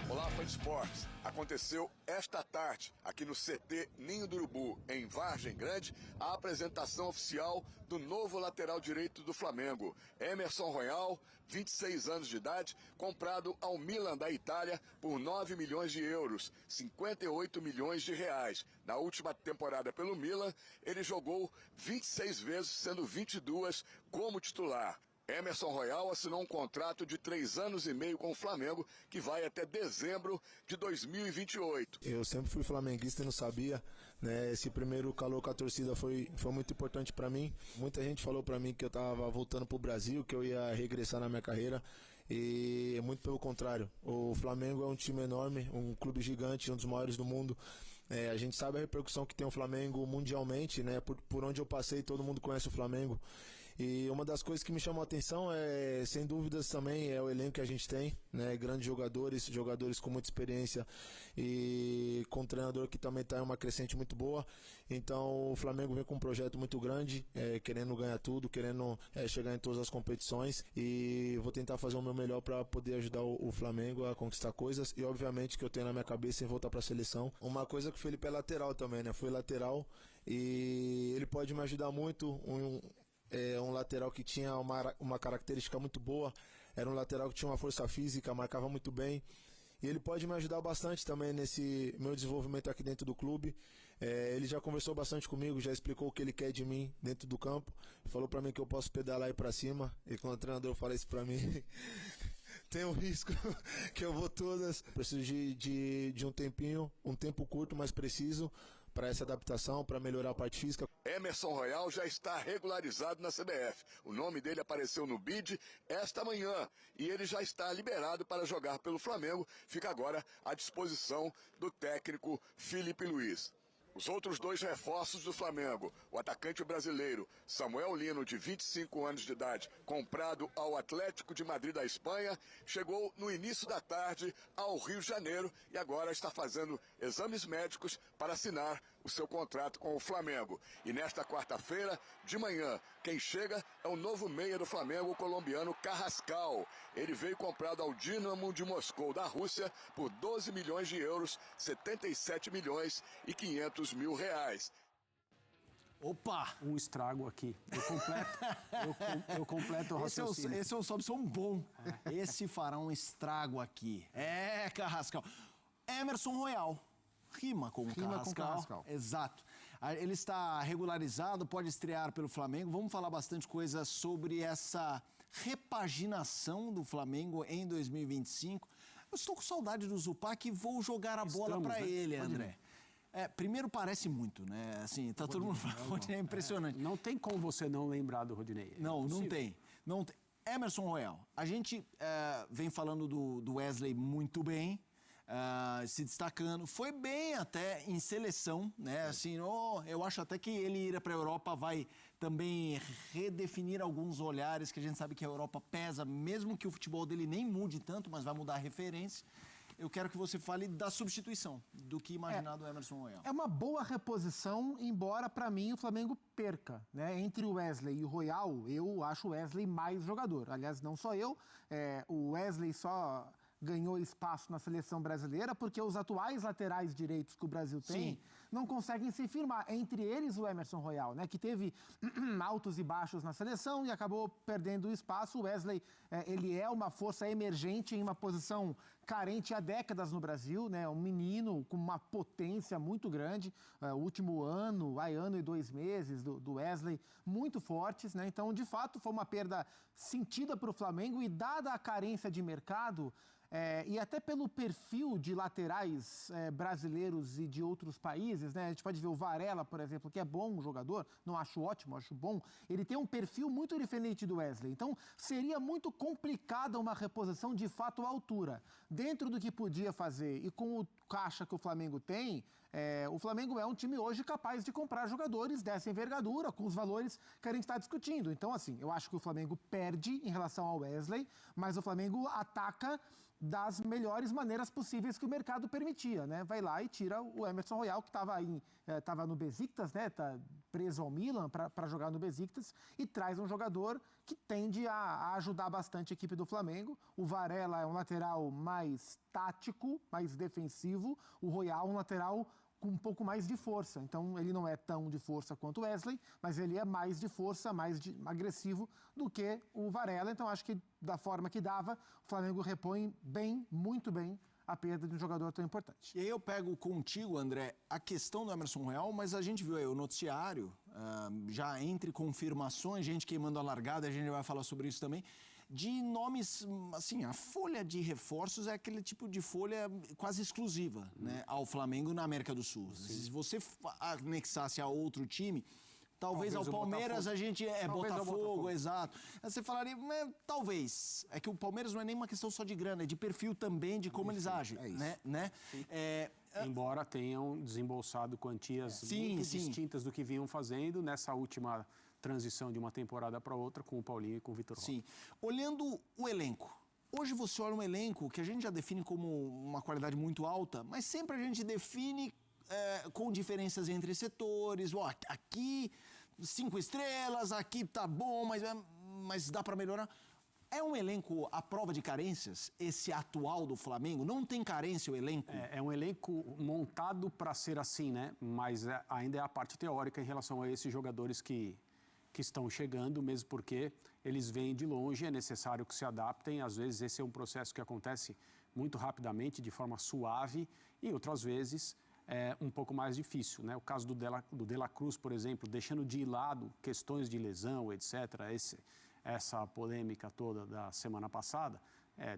Olá, fã de esportes. Aconteceu esta tarde, aqui no CT Ninho do Urubu, em Vargem Grande, a apresentação oficial do novo lateral direito do Flamengo, Emerson Royal, 26 anos de idade, comprado ao Milan da Itália por 9 milhões de euros, 58 milhões de reais. Na última temporada pelo Milan, ele jogou 26 vezes, sendo 22 como titular. Emerson Royal assinou um contrato de 3 anos e meio com o Flamengo, que vai até dezembro de 2028. Eu sempre fui flamenguista e não sabia, né? Esse primeiro calor com a torcida foi muito importante para mim. Muita gente falou para mim que eu estava voltando para o Brasil, que eu ia regressar na minha carreira. E muito pelo contrário. O Flamengo é um time enorme, um clube gigante, um dos maiores do mundo. A gente sabe a repercussão que tem o Flamengo mundialmente, né? Por onde eu passei, todo mundo conhece o Flamengo. E uma das coisas que me chamou a atenção sem dúvidas também, é o elenco que a gente tem, né? Grandes jogadores com muita experiência e com um treinador que também está em uma crescente muito boa. Então o Flamengo vem com um projeto muito grande, querendo ganhar tudo, querendo chegar em todas as competições, e vou tentar fazer o meu melhor para poder ajudar o Flamengo a conquistar coisas, e obviamente que eu tenho na minha cabeça em voltar para a seleção. Uma coisa que o Felipe é lateral também, né? Foi lateral e ele pode me ajudar muito. Um lateral que tinha uma característica muito boa, era um lateral que tinha uma força física, marcava muito bem, e ele pode me ajudar bastante também nesse meu desenvolvimento aqui dentro do clube. Ele já conversou bastante comigo, já explicou o que ele quer de mim dentro do campo, falou para mim que eu posso pedalar e ir para cima, e quando o treinador fala isso para mim tem um risco que eu vou todas. Preciso de um tempinho, um tempo curto, mas preciso, para essa adaptação, para melhorar a parte física. Emerson Royal já está regularizado na CBF. O nome dele apareceu no BID esta manhã e ele já está liberado para jogar pelo Flamengo. Fica agora à disposição do técnico Felipe Luiz. Os outros 2 reforços do Flamengo, o atacante brasileiro Samuel Lino, de 25 anos de idade, comprado ao Atlético de Madrid da Espanha, chegou no início da tarde ao Rio de Janeiro e agora está fazendo exames médicos para assinar o seu contrato com o Flamengo. E nesta quarta-feira, de manhã, quem chega é o novo meia do Flamengo, o colombiano Carrascal. Ele veio comprado ao Dinamo de Moscou da Rússia por 12 milhões de euros, 77 milhões e 500 mil reais. Opa! Um estrago aqui. Eu completo o raciocínio. Esse é o Sobson bom. Esse fará um estrago aqui. Carrascal. Emerson Royal. Rima com Carrascal. Exato. Ele está regularizado, pode estrear pelo Flamengo. Vamos falar bastante coisa sobre essa repaginação do Flamengo em 2025. Eu estou com saudade do Zupac e vou jogar a bola para ele, André. Primeiro parece muito, né? Assim, tá todo mundo falando, Rodinei é impressionante. Não tem como você não lembrar do Rodinei. Não tem. Emerson Royal, a gente vem falando do Wesley muito bem, se destacando, foi bem até em seleção, né? Assim, eu acho até que ele ir para a Europa vai também redefinir alguns olhares, que a gente sabe que a Europa pesa, mesmo que o futebol dele nem mude tanto, mas vai mudar a referência. Eu quero que você fale da substituição, do que imaginar do Emerson Royal. É uma boa reposição, embora para mim o Flamengo perca, né? Entre o Wesley e o Royal, eu acho o Wesley mais jogador. Aliás, não só eu, o Wesley só ganhou espaço na seleção brasileira porque os atuais laterais direitos que o Brasil tem não conseguem se firmar. Entre eles o Emerson Royal, né, que teve altos e baixos na seleção e acabou perdendo espaço. O Wesley, ele é uma força emergente em uma posição carente há décadas no Brasil, né? Um menino com uma potência muito grande. O último ano e 2 meses do Wesley, muito fortes, né? Então, de fato, foi uma perda sentida para o Flamengo e dada a carência de mercado, e até pelo perfil de laterais brasileiros e de outros países, né? A gente pode ver o Varela, por exemplo, que é bom jogador, não acho ótimo, acho bom. Ele tem um perfil muito diferente do Wesley. Então, seria muito complicada uma reposição de fato à altura. Dentro do que podia fazer e com o caixa que o Flamengo tem, o Flamengo é um time hoje capaz de comprar jogadores dessa envergadura, com os valores que a gente está discutindo. Então, assim, eu acho que o Flamengo perde em relação ao Wesley, mas o Flamengo ataca das melhores maneiras possíveis que o mercado permitia, né? Vai lá e tira o Emerson Royal, que estava no Besiktas, né? Tá preso ao Milan para jogar no Besiktas, e traz um jogador que tende a ajudar bastante a equipe do Flamengo. O Varela é um lateral mais tático, mais defensivo. O Royal um lateral com um pouco mais de força. Então, ele não é tão de força quanto o Wesley, mas ele é mais de força, agressivo do que o Varela. Então, acho que da forma que dava, o Flamengo repõe bem, muito bem, a perda de um jogador tão importante. E aí eu pego contigo, André, a questão do Emerson Royal, mas a gente viu aí o noticiário, já entre confirmações, gente queimando a largada, a gente vai falar sobre isso também, de nomes, assim, a folha de reforços é aquele tipo de folha quase exclusiva, né, ao Flamengo na América do Sul. Sim. Se você anexasse a outro time, talvez ao Palmeiras a gente Botafogo, exato. Aí você falaria, talvez. É que o Palmeiras não é nem uma questão só de grana, é de perfil também, de como eles agem, né? Embora tenham desembolsado quantias muito distintas do que vinham fazendo nessa última transição de uma temporada para outra com o Paulinho e com o Vitor Roque. Sim. Olhando o elenco, hoje você olha um elenco que a gente já define como uma qualidade muito alta, mas sempre a gente define com diferenças entre setores. Aqui 5 estrelas, aqui tá bom, mas dá para melhorar. É um elenco à prova de carências, esse atual do Flamengo? Não tem carência o elenco? É um elenco montado para ser assim, né? Mas ainda é a parte teórica em relação a esses jogadores que estão chegando, mesmo porque eles vêm de longe, é necessário que se adaptem. Às vezes esse é um processo que acontece muito rapidamente, de forma suave, e outras vezes é um pouco mais difícil, né? O caso do De La Cruz, por exemplo, deixando de lado questões de lesão, etc., essa polêmica toda da semana passada,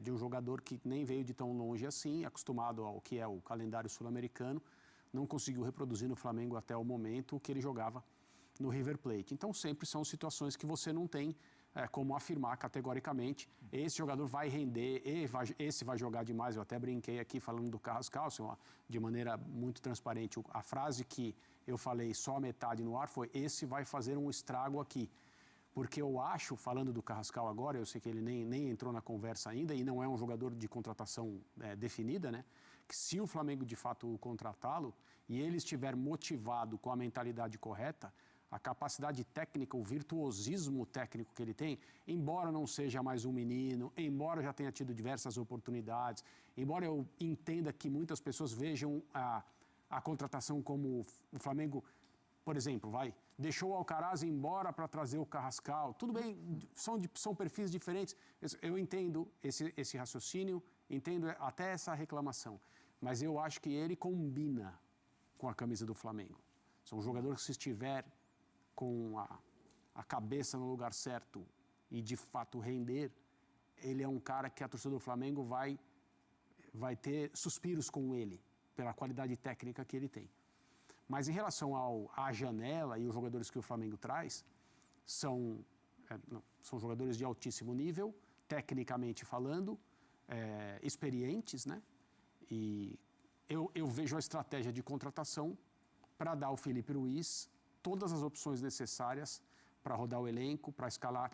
de um jogador que nem veio de tão longe assim, acostumado ao que é o calendário sul-americano, não conseguiu reproduzir no Flamengo até o momento o que ele jogava no River Plate. Então, sempre são situações que você não tem como afirmar categoricamente, esse jogador vai render, esse vai jogar demais. Eu até brinquei aqui falando do Carrascal, de maneira muito transparente. A frase que eu falei só a metade no ar foi: esse vai fazer um estrago aqui. Porque eu acho, falando do Carrascal agora, eu sei que ele nem entrou na conversa ainda e não é um jogador de contratação definida, né? Que se o Flamengo de fato contratá-lo e ele estiver motivado com a mentalidade correta, a capacidade técnica, o virtuosismo técnico que ele tem, embora não seja mais um menino, embora já tenha tido diversas oportunidades, embora eu entenda que muitas pessoas vejam a contratação como o Flamengo, por exemplo, deixou o Alcaraz embora para trazer o Carrascal. Tudo bem, são perfis diferentes. Eu entendo esse raciocínio, entendo até essa reclamação, mas eu acho que ele combina com a camisa do Flamengo. São um jogador que, se estiver com a cabeça no lugar certo e de fato render, ele é um cara que a torcida do Flamengo vai ter suspiros com ele, pela qualidade técnica que ele tem. Mas em relação à janela e os jogadores que o Flamengo traz, são jogadores de altíssimo nível, tecnicamente falando, experientes, né? E eu vejo a estratégia de contratação para dar ao Felipe Luiz todas as opções necessárias para rodar o elenco, para escalar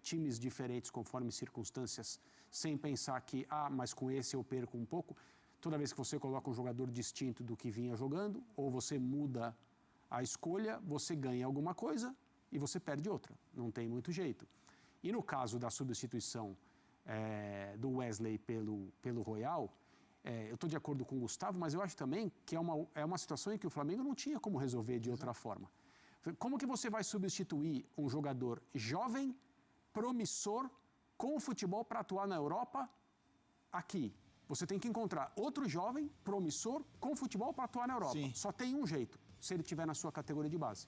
times diferentes conforme circunstâncias, sem pensar que, mas com esse eu perco um pouco. Toda vez que você coloca um jogador distinto do que vinha jogando, ou você muda a escolha, você ganha alguma coisa e você perde outra. Não tem muito jeito. E no caso da substituição do Wesley pelo Royal, eu estou de acordo com o Gustavo, mas eu acho também que é uma situação em que o Flamengo não tinha como resolver de outra forma. Como que você vai substituir um jogador jovem, promissor, com futebol para atuar na Europa aqui? Você tem que encontrar outro jovem, promissor, com futebol para atuar na Europa. Sim. Só tem um jeito, se ele estiver na sua categoria de base.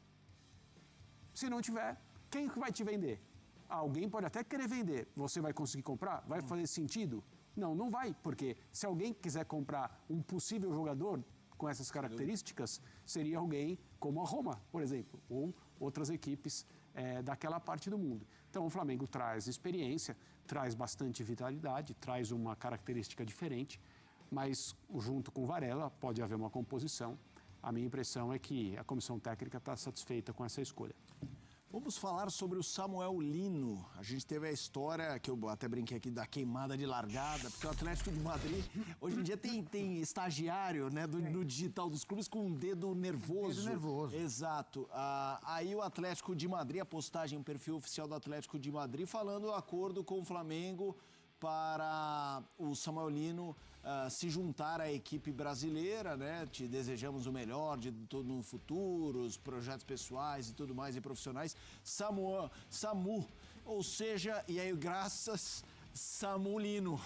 Se não tiver, quem que vai te vender? Alguém pode até querer vender. Você vai conseguir comprar? Vai fazer sentido? Não, não vai, porque se alguém quiser comprar um possível jogador com essas características, seria alguém como a Roma, por exemplo, ou outras equipes daquela parte do mundo. Então o Flamengo traz experiência, traz bastante vitalidade, traz uma característica diferente, mas junto com o Varela pode haver uma composição. A minha impressão é que a comissão técnica está satisfeita com essa escolha. Vamos falar sobre o Samuel Lino. A gente teve a história, que eu até brinquei aqui, da queimada de largada, porque o Atlético de Madrid, hoje em dia tem estagiário, né, no digital dos clubes com um dedo nervoso. Dedo nervoso. Exato. Aí o Atlético de Madrid, a postagem, o perfil oficial do Atlético de Madrid, falando o acordo com o Flamengo para o Samuel Lino se juntar à equipe brasileira, né? Te desejamos o melhor de todo no futuro, os projetos pessoais e tudo mais e profissionais. Samu, ou seja, e aí graças Samu Lino.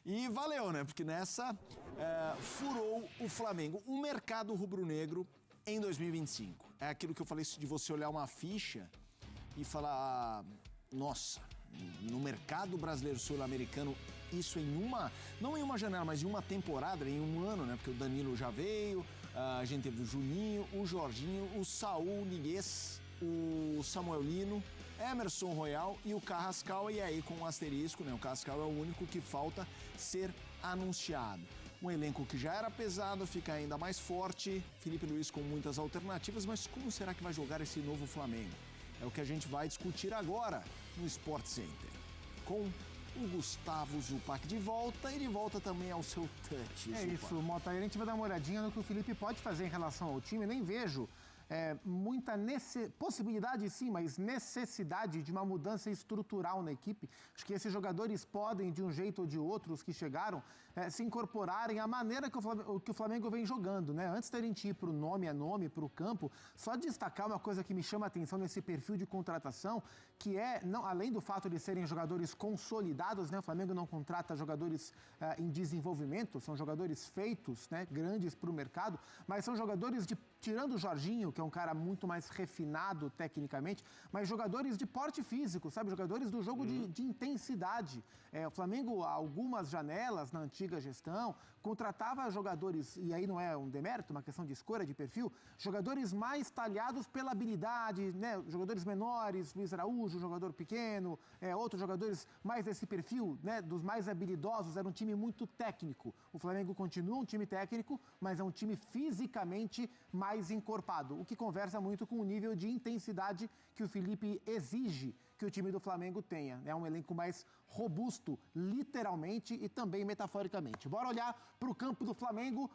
E valeu, né? Porque nessa furou o Flamengo. O mercado rubro-negro em 2025. É aquilo que eu falei de você olhar uma ficha e falar, nossa, no mercado brasileiro sul-americano, isso não em uma janela, mas em uma temporada, em um ano, né? Porque o Danilo já veio, a gente teve o Juninho, o Jorginho, o Saúl Ñíguez, o Samuel Lino, Emerson Royal e o Carrascal, e aí com um asterisco, né? O Carrascal é o único que falta ser anunciado. Um elenco que já era pesado, fica ainda mais forte, Felipe Luiz com muitas alternativas, mas como será que vai jogar esse novo Flamengo? É o que a gente vai discutir agora no Sport Center, com o Gustavo Zupac de volta e de volta também ao seu touch. É Zupac. Isso, Mota. A gente vai dar uma olhadinha no que o Felipe pode fazer em relação ao time. Nem vejo muita possibilidade, sim, mas necessidade de uma mudança estrutural na equipe. Acho que esses jogadores podem, de um jeito ou de outro, os que chegaram, se incorporarem à maneira que o Flamengo vem jogando, né? Antes da gente ir para o nome a nome, para o campo, só destacar uma coisa que me chama a atenção nesse perfil de contratação, que não, além do fato de serem jogadores consolidados, né? O Flamengo não contrata jogadores em desenvolvimento, são jogadores feitos, né? Grandes para o mercado, mas são jogadores tirando o Jorginho, que é um cara muito mais refinado tecnicamente, mas jogadores de porte físico, sabe? Jogadores do jogo de intensidade. O Flamengo, há algumas janelas na antiga gestão, contratava jogadores, e aí não é um demérito, uma questão de escolha, de perfil, jogadores mais talhados pela habilidade, né? Jogadores menores, Luiz Araújo, jogador pequeno, outros jogadores mais desse perfil, né? Dos mais habilidosos, era um time muito técnico. O Flamengo continua um time técnico, mas é um time fisicamente mais encorpado, o que conversa muito com o nível de intensidade que o Felipe exige que o time do Flamengo tenha. É um elenco mais robusto, literalmente e também metaforicamente. Bora olhar para o campo do Flamengo.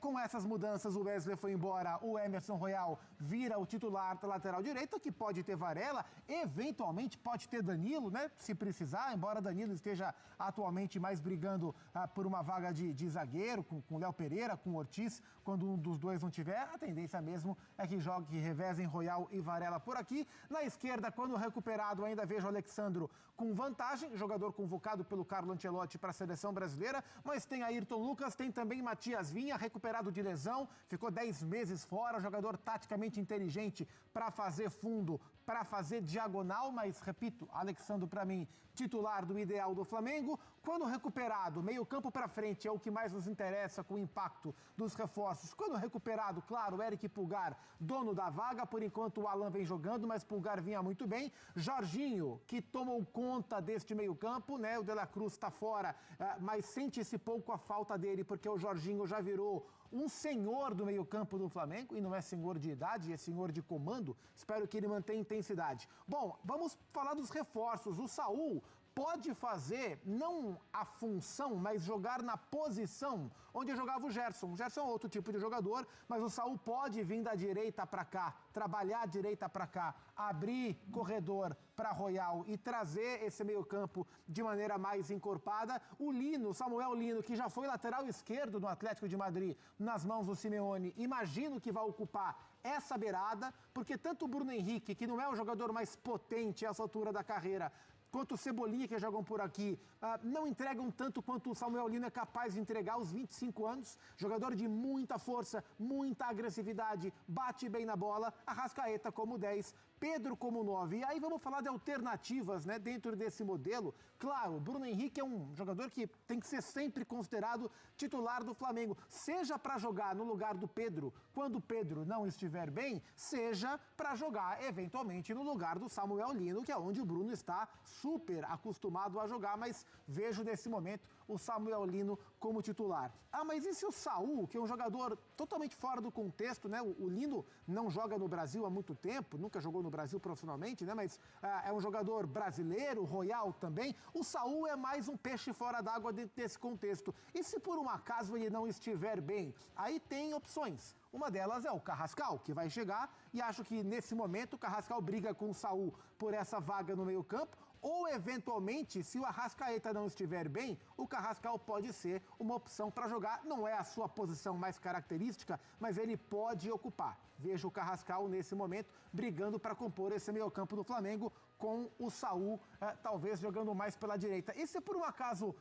Com essas mudanças, o Wesley foi embora, o Emerson Royal vira o titular da lateral direita, que pode ter Varela, eventualmente pode ter Danilo, né? Se precisar, embora Danilo esteja atualmente mais brigando por uma vaga de zagueiro, com Léo Pereira, com Ortiz, quando um dos dois não tiver, a tendência mesmo é que jogue, que revezem Royal e Varela por aqui. Na esquerda, quando recuperado, ainda vejo o Alexandro com vantagem, jogador convocado pelo Carlo Ancelotti para a seleção brasileira, mas tem Ayrton Lucas, tem também Matias Vinha, recuperado de lesão, ficou 10 meses fora, jogador taticamente inteligente para fazer fundo, para fazer diagonal, mas, repito, Alexandro, para mim, titular do ideal do Flamengo. Quando recuperado, meio campo para frente é o que mais nos interessa com o impacto dos reforços. Quando recuperado, claro, Eric Pulgar, dono da vaga, por enquanto o Alan vem jogando, mas Pulgar vinha muito bem. Jorginho, que tomou conta deste meio campo, né? O De La Cruz está fora, mas sente-se pouco a falta dele, porque o Jorginho já virou um senhor do meio-campo do Flamengo, e não é senhor de idade, é senhor de comando. Espero que ele mantenha intensidade. Bom, vamos falar dos reforços. O Saúl pode fazer, não a função, mas jogar na posição onde jogava o Gerson. O Gerson é outro tipo de jogador, mas o Saul pode vir da direita para cá, trabalhar a direita para cá, abrir corredor para Royal e trazer esse meio-campo de maneira mais encorpada. O Lino, Samuel Lino, que já foi lateral esquerdo no Atlético de Madrid, nas mãos do Simeone, imagino que vai ocupar essa beirada, porque tanto o Bruno Henrique, que não é o jogador mais potente a essa altura da carreira, quanto o Cebolinha, que jogam por aqui, não entregam tanto quanto o Samuel Lino é capaz de entregar aos 25 anos. Jogador de muita força, muita agressividade, bate bem na bola. Arrascaeta como 10, Pedro como 9. E aí vamos falar de alternativas, né, dentro desse modelo. Claro, o Bruno Henrique é um jogador que tem que ser sempre considerado titular do Flamengo. Seja para jogar no lugar do Pedro, quando o Pedro não estiver bem, seja para jogar, eventualmente, no lugar do Samuel Lino, que é onde o Bruno está super acostumado a jogar, mas vejo nesse momento o Samuel Lino como titular. Ah, mas e se o Saul, que é um jogador totalmente fora do contexto, né? O Lino não joga no Brasil há muito tempo, nunca jogou no Brasil profissionalmente, né? Mas é um jogador brasileiro, Royal também. O Saul é mais um peixe fora d'água dentro desse contexto. E se por um acaso ele não estiver bem, aí tem opções. Uma delas é o Carrascal, que vai chegar, e acho que nesse momento o Carrascal briga com o Saul por essa vaga no meio-campo, ou eventualmente, se o Arrascaeta não estiver bem, o Carrascal pode ser uma opção para jogar. Não é a sua posição mais característica, mas ele pode ocupar. Vejo o Carrascal nesse momento brigando para compor esse meio-campo do Flamengo, com o Saul talvez jogando mais pela direita. E se por um acaso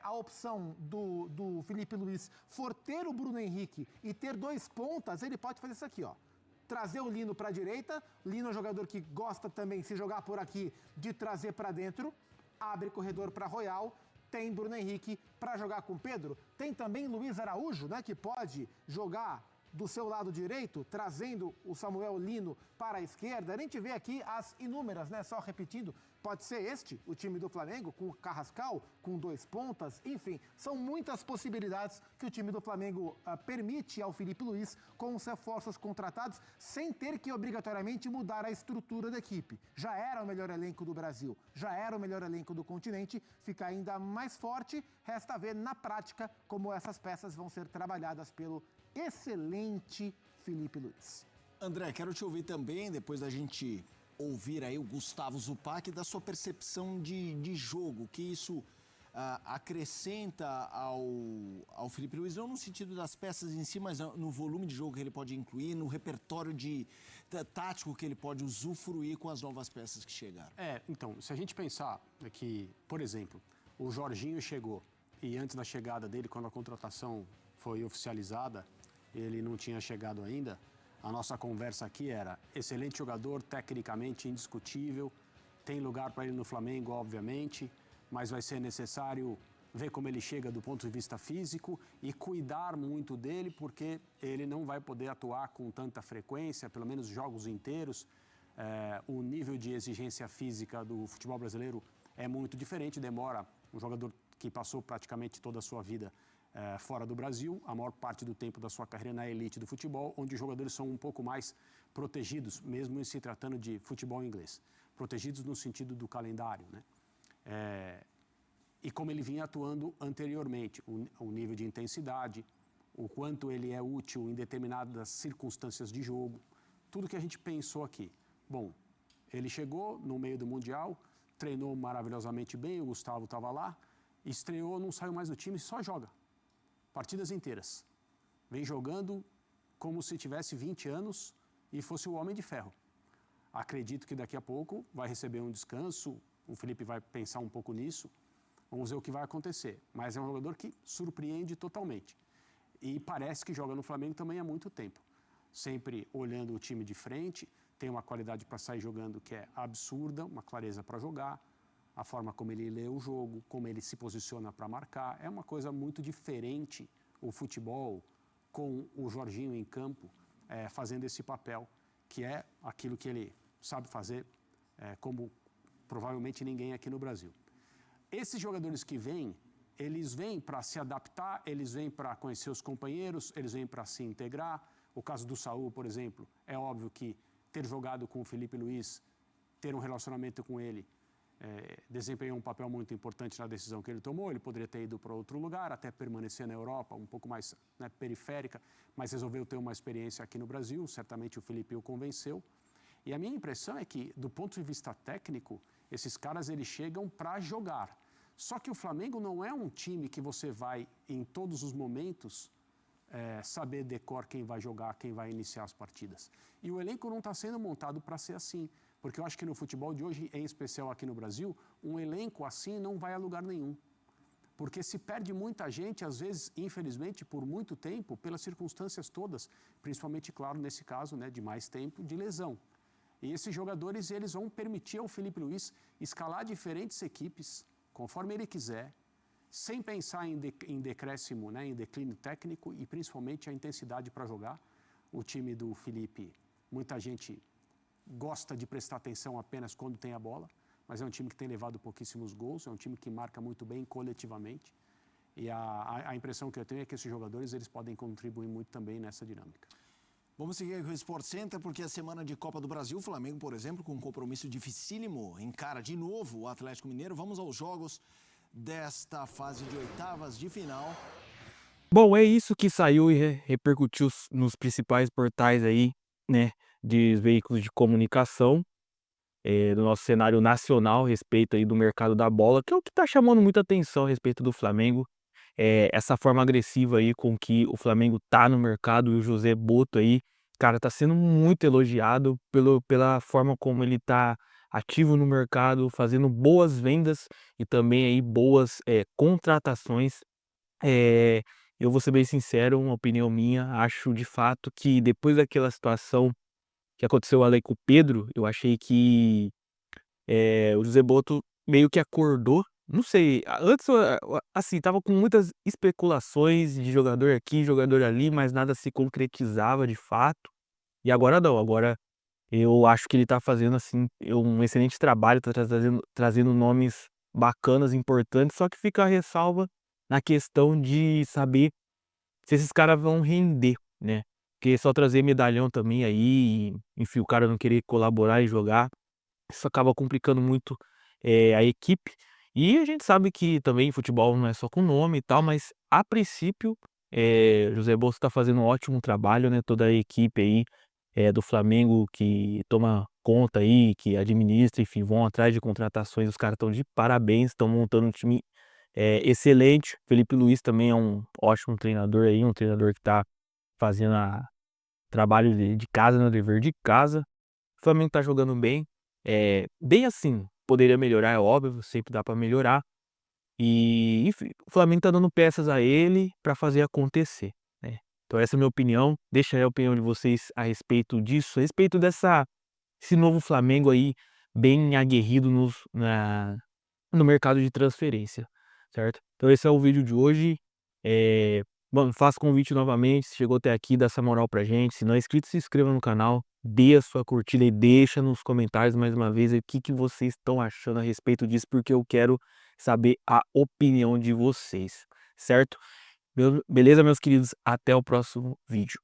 a opção do Felipe Luiz for ter o Bruno Henrique e ter 2 pontas, ele pode fazer isso aqui, ó. Trazer o Lino para a direita. Lino é um jogador que gosta também, se jogar por aqui, de trazer para dentro. Abre corredor para Royal. Tem Bruno Henrique para jogar com Pedro. Tem também Luiz Araújo, né, que pode jogar do seu lado direito, trazendo o Samuel Lino para a esquerda. A gente vê aqui as inúmeras, né? Só repetindo, pode ser este, o time do Flamengo, com o Carrascal, com 2 pontas, enfim, são muitas possibilidades que o time do Flamengo permite ao Felipe Luiz com os reforços contratados, sem ter que obrigatoriamente mudar a estrutura da equipe. Já era o melhor elenco do Brasil, já era o melhor elenco do continente, fica ainda mais forte, resta ver na prática como essas peças vão ser trabalhadas pelo excelente Felipe Luiz. André, quero te ouvir também, depois da gente ouvir aí o Gustavo Zupac, da sua percepção de jogo, que isso acrescenta ao Felipe Luiz, não no sentido das peças em si, mas no volume de jogo que ele pode incluir, no repertório tático que ele pode usufruir com as novas peças que chegaram. Então, se a gente pensar que, por exemplo, o Jorginho chegou e antes da chegada dele, quando a contratação foi oficializada, ele não tinha chegado ainda, a nossa conversa aqui era excelente jogador, tecnicamente indiscutível, tem lugar para ele no Flamengo, obviamente, mas vai ser necessário ver como ele chega do ponto de vista físico e cuidar muito dele, porque ele não vai poder atuar com tanta frequência, pelo menos jogos inteiros. O nível de exigência física do futebol brasileiro é muito diferente, demora um jogador que passou praticamente toda a sua vida fora do Brasil, a maior parte do tempo da sua carreira na elite do futebol, onde os jogadores são um pouco mais protegidos, mesmo em se tratando de futebol inglês. Protegidos no sentido do calendário, né? E como ele vinha atuando anteriormente, o nível de intensidade, o quanto ele é útil em determinadas circunstâncias de jogo, tudo que a gente pensou aqui. Bom, ele chegou no meio do Mundial, treinou maravilhosamente bem, o Gustavo estava lá, estreou, não saiu mais do time, só joga. Partidas inteiras. Vem jogando como se tivesse 20 anos e fosse o Homem de Ferro. Acredito que daqui a pouco vai receber um descanso, o Felipe vai pensar um pouco nisso, vamos ver o que vai acontecer. Mas é um jogador que surpreende totalmente. E parece que joga no Flamengo também há muito tempo. Sempre olhando o time de frente, tem uma qualidade para sair jogando que é absurda, uma clareza para jogar, a forma como ele lê o jogo, como ele se posiciona para marcar. É uma coisa muito diferente o futebol com o Jorginho em campo, fazendo esse papel, que é aquilo que ele sabe fazer como provavelmente ninguém aqui no Brasil. Esses jogadores que vêm, eles vêm para se adaptar, eles vêm para conhecer os companheiros, eles vêm para se integrar. O caso do Saul, por exemplo, é óbvio que ter jogado com o Felipe Luiz, ter um relacionamento com ele, desempenhou um papel muito importante na decisão que ele tomou. Ele poderia ter ido para outro lugar, até permanecer na Europa, um pouco mais, né, periférica, mas resolveu ter uma experiência aqui no Brasil. Certamente o Felipe o convenceu. E a minha impressão é que, do ponto de vista técnico, esses caras eles chegam para jogar. Só que o Flamengo não é um time que você vai, em todos os momentos, saber decor quem vai jogar, quem vai iniciar as partidas. E o elenco não está sendo montado para ser assim. Porque eu acho que no futebol de hoje, em especial aqui no Brasil, um elenco assim não vai a lugar nenhum. Porque se perde muita gente, às vezes, infelizmente, por muito tempo, pelas circunstâncias todas, principalmente, claro, nesse caso, né, de mais tempo, de lesão. E esses jogadores, eles vão permitir ao Felipe Luiz escalar diferentes equipes, conforme ele quiser, sem pensar em decréscimo, né, em declínio técnico e principalmente a intensidade para jogar. O time do Felipe, muita gente gosta de prestar atenção apenas quando tem a bola, mas é um time que tem levado pouquíssimos gols, é um time que marca muito bem coletivamente. E a impressão que eu tenho é que esses jogadores eles podem contribuir muito também nessa dinâmica. Vamos seguir com o Sport Center, porque a semana de Copa do Brasil, o Flamengo, por exemplo, com um compromisso dificílimo, encara de novo o Atlético Mineiro. Vamos aos jogos desta fase de oitavas de final. Bom, é isso que saiu e repercutiu nos principais portais aí, né, de veículos de comunicação, do nosso cenário nacional a respeito aí do mercado da bola, que é o que tá chamando muita atenção a respeito do Flamengo. Essa forma agressiva aí com que o Flamengo tá no mercado, e o José Boto aí, cara, tá sendo muito elogiado pela forma como ele tá ativo no mercado, fazendo boas vendas e também aí boas contratações. Eu vou ser bem sincero, uma opinião minha, acho de fato que depois daquela situação que aconteceu ali com o Pedro, eu achei que o José Boto meio que acordou. Não sei, antes, assim, tava com muitas especulações de jogador aqui, jogador ali, mas nada se concretizava de fato. E agora não, agora eu acho que ele tá fazendo, assim, um excelente trabalho, tá trazendo nomes bacanas, importantes, só que fica a ressalva na questão de saber se esses caras vão render, né? Porque só trazer medalhão também aí, enfim, o cara não querer colaborar e jogar, isso acaba complicando muito a equipe. E a gente sabe que também futebol não é só com nome e tal, mas a princípio, José Bolso tá fazendo um ótimo trabalho, né? Toda a equipe aí do Flamengo que toma conta aí, que administra, enfim, vão atrás de contratações, os caras estão de parabéns, estão montando um time excelente. Felipe Luiz também é um ótimo treinador aí, um treinador que tá fazendo trabalho de casa, no dever de casa. O Flamengo tá jogando bem, bem assim, poderia melhorar, é óbvio, sempre dá pra melhorar. E, enfim, o Flamengo tá dando peças a ele pra fazer acontecer, né. Então essa é a minha opinião, deixa aí a opinião de vocês a respeito disso, a respeito esse novo Flamengo aí, bem aguerrido no mercado de transferência, certo? Então esse é o vídeo de hoje. Mano, faço convite novamente, se chegou até aqui, dá essa moral pra gente. Se não é inscrito, se inscreva no canal, dê a sua curtida e deixa nos comentários mais uma vez o que vocês estão achando a respeito disso, porque eu quero saber a opinião de vocês, certo? Beleza, meus queridos? Até o próximo vídeo.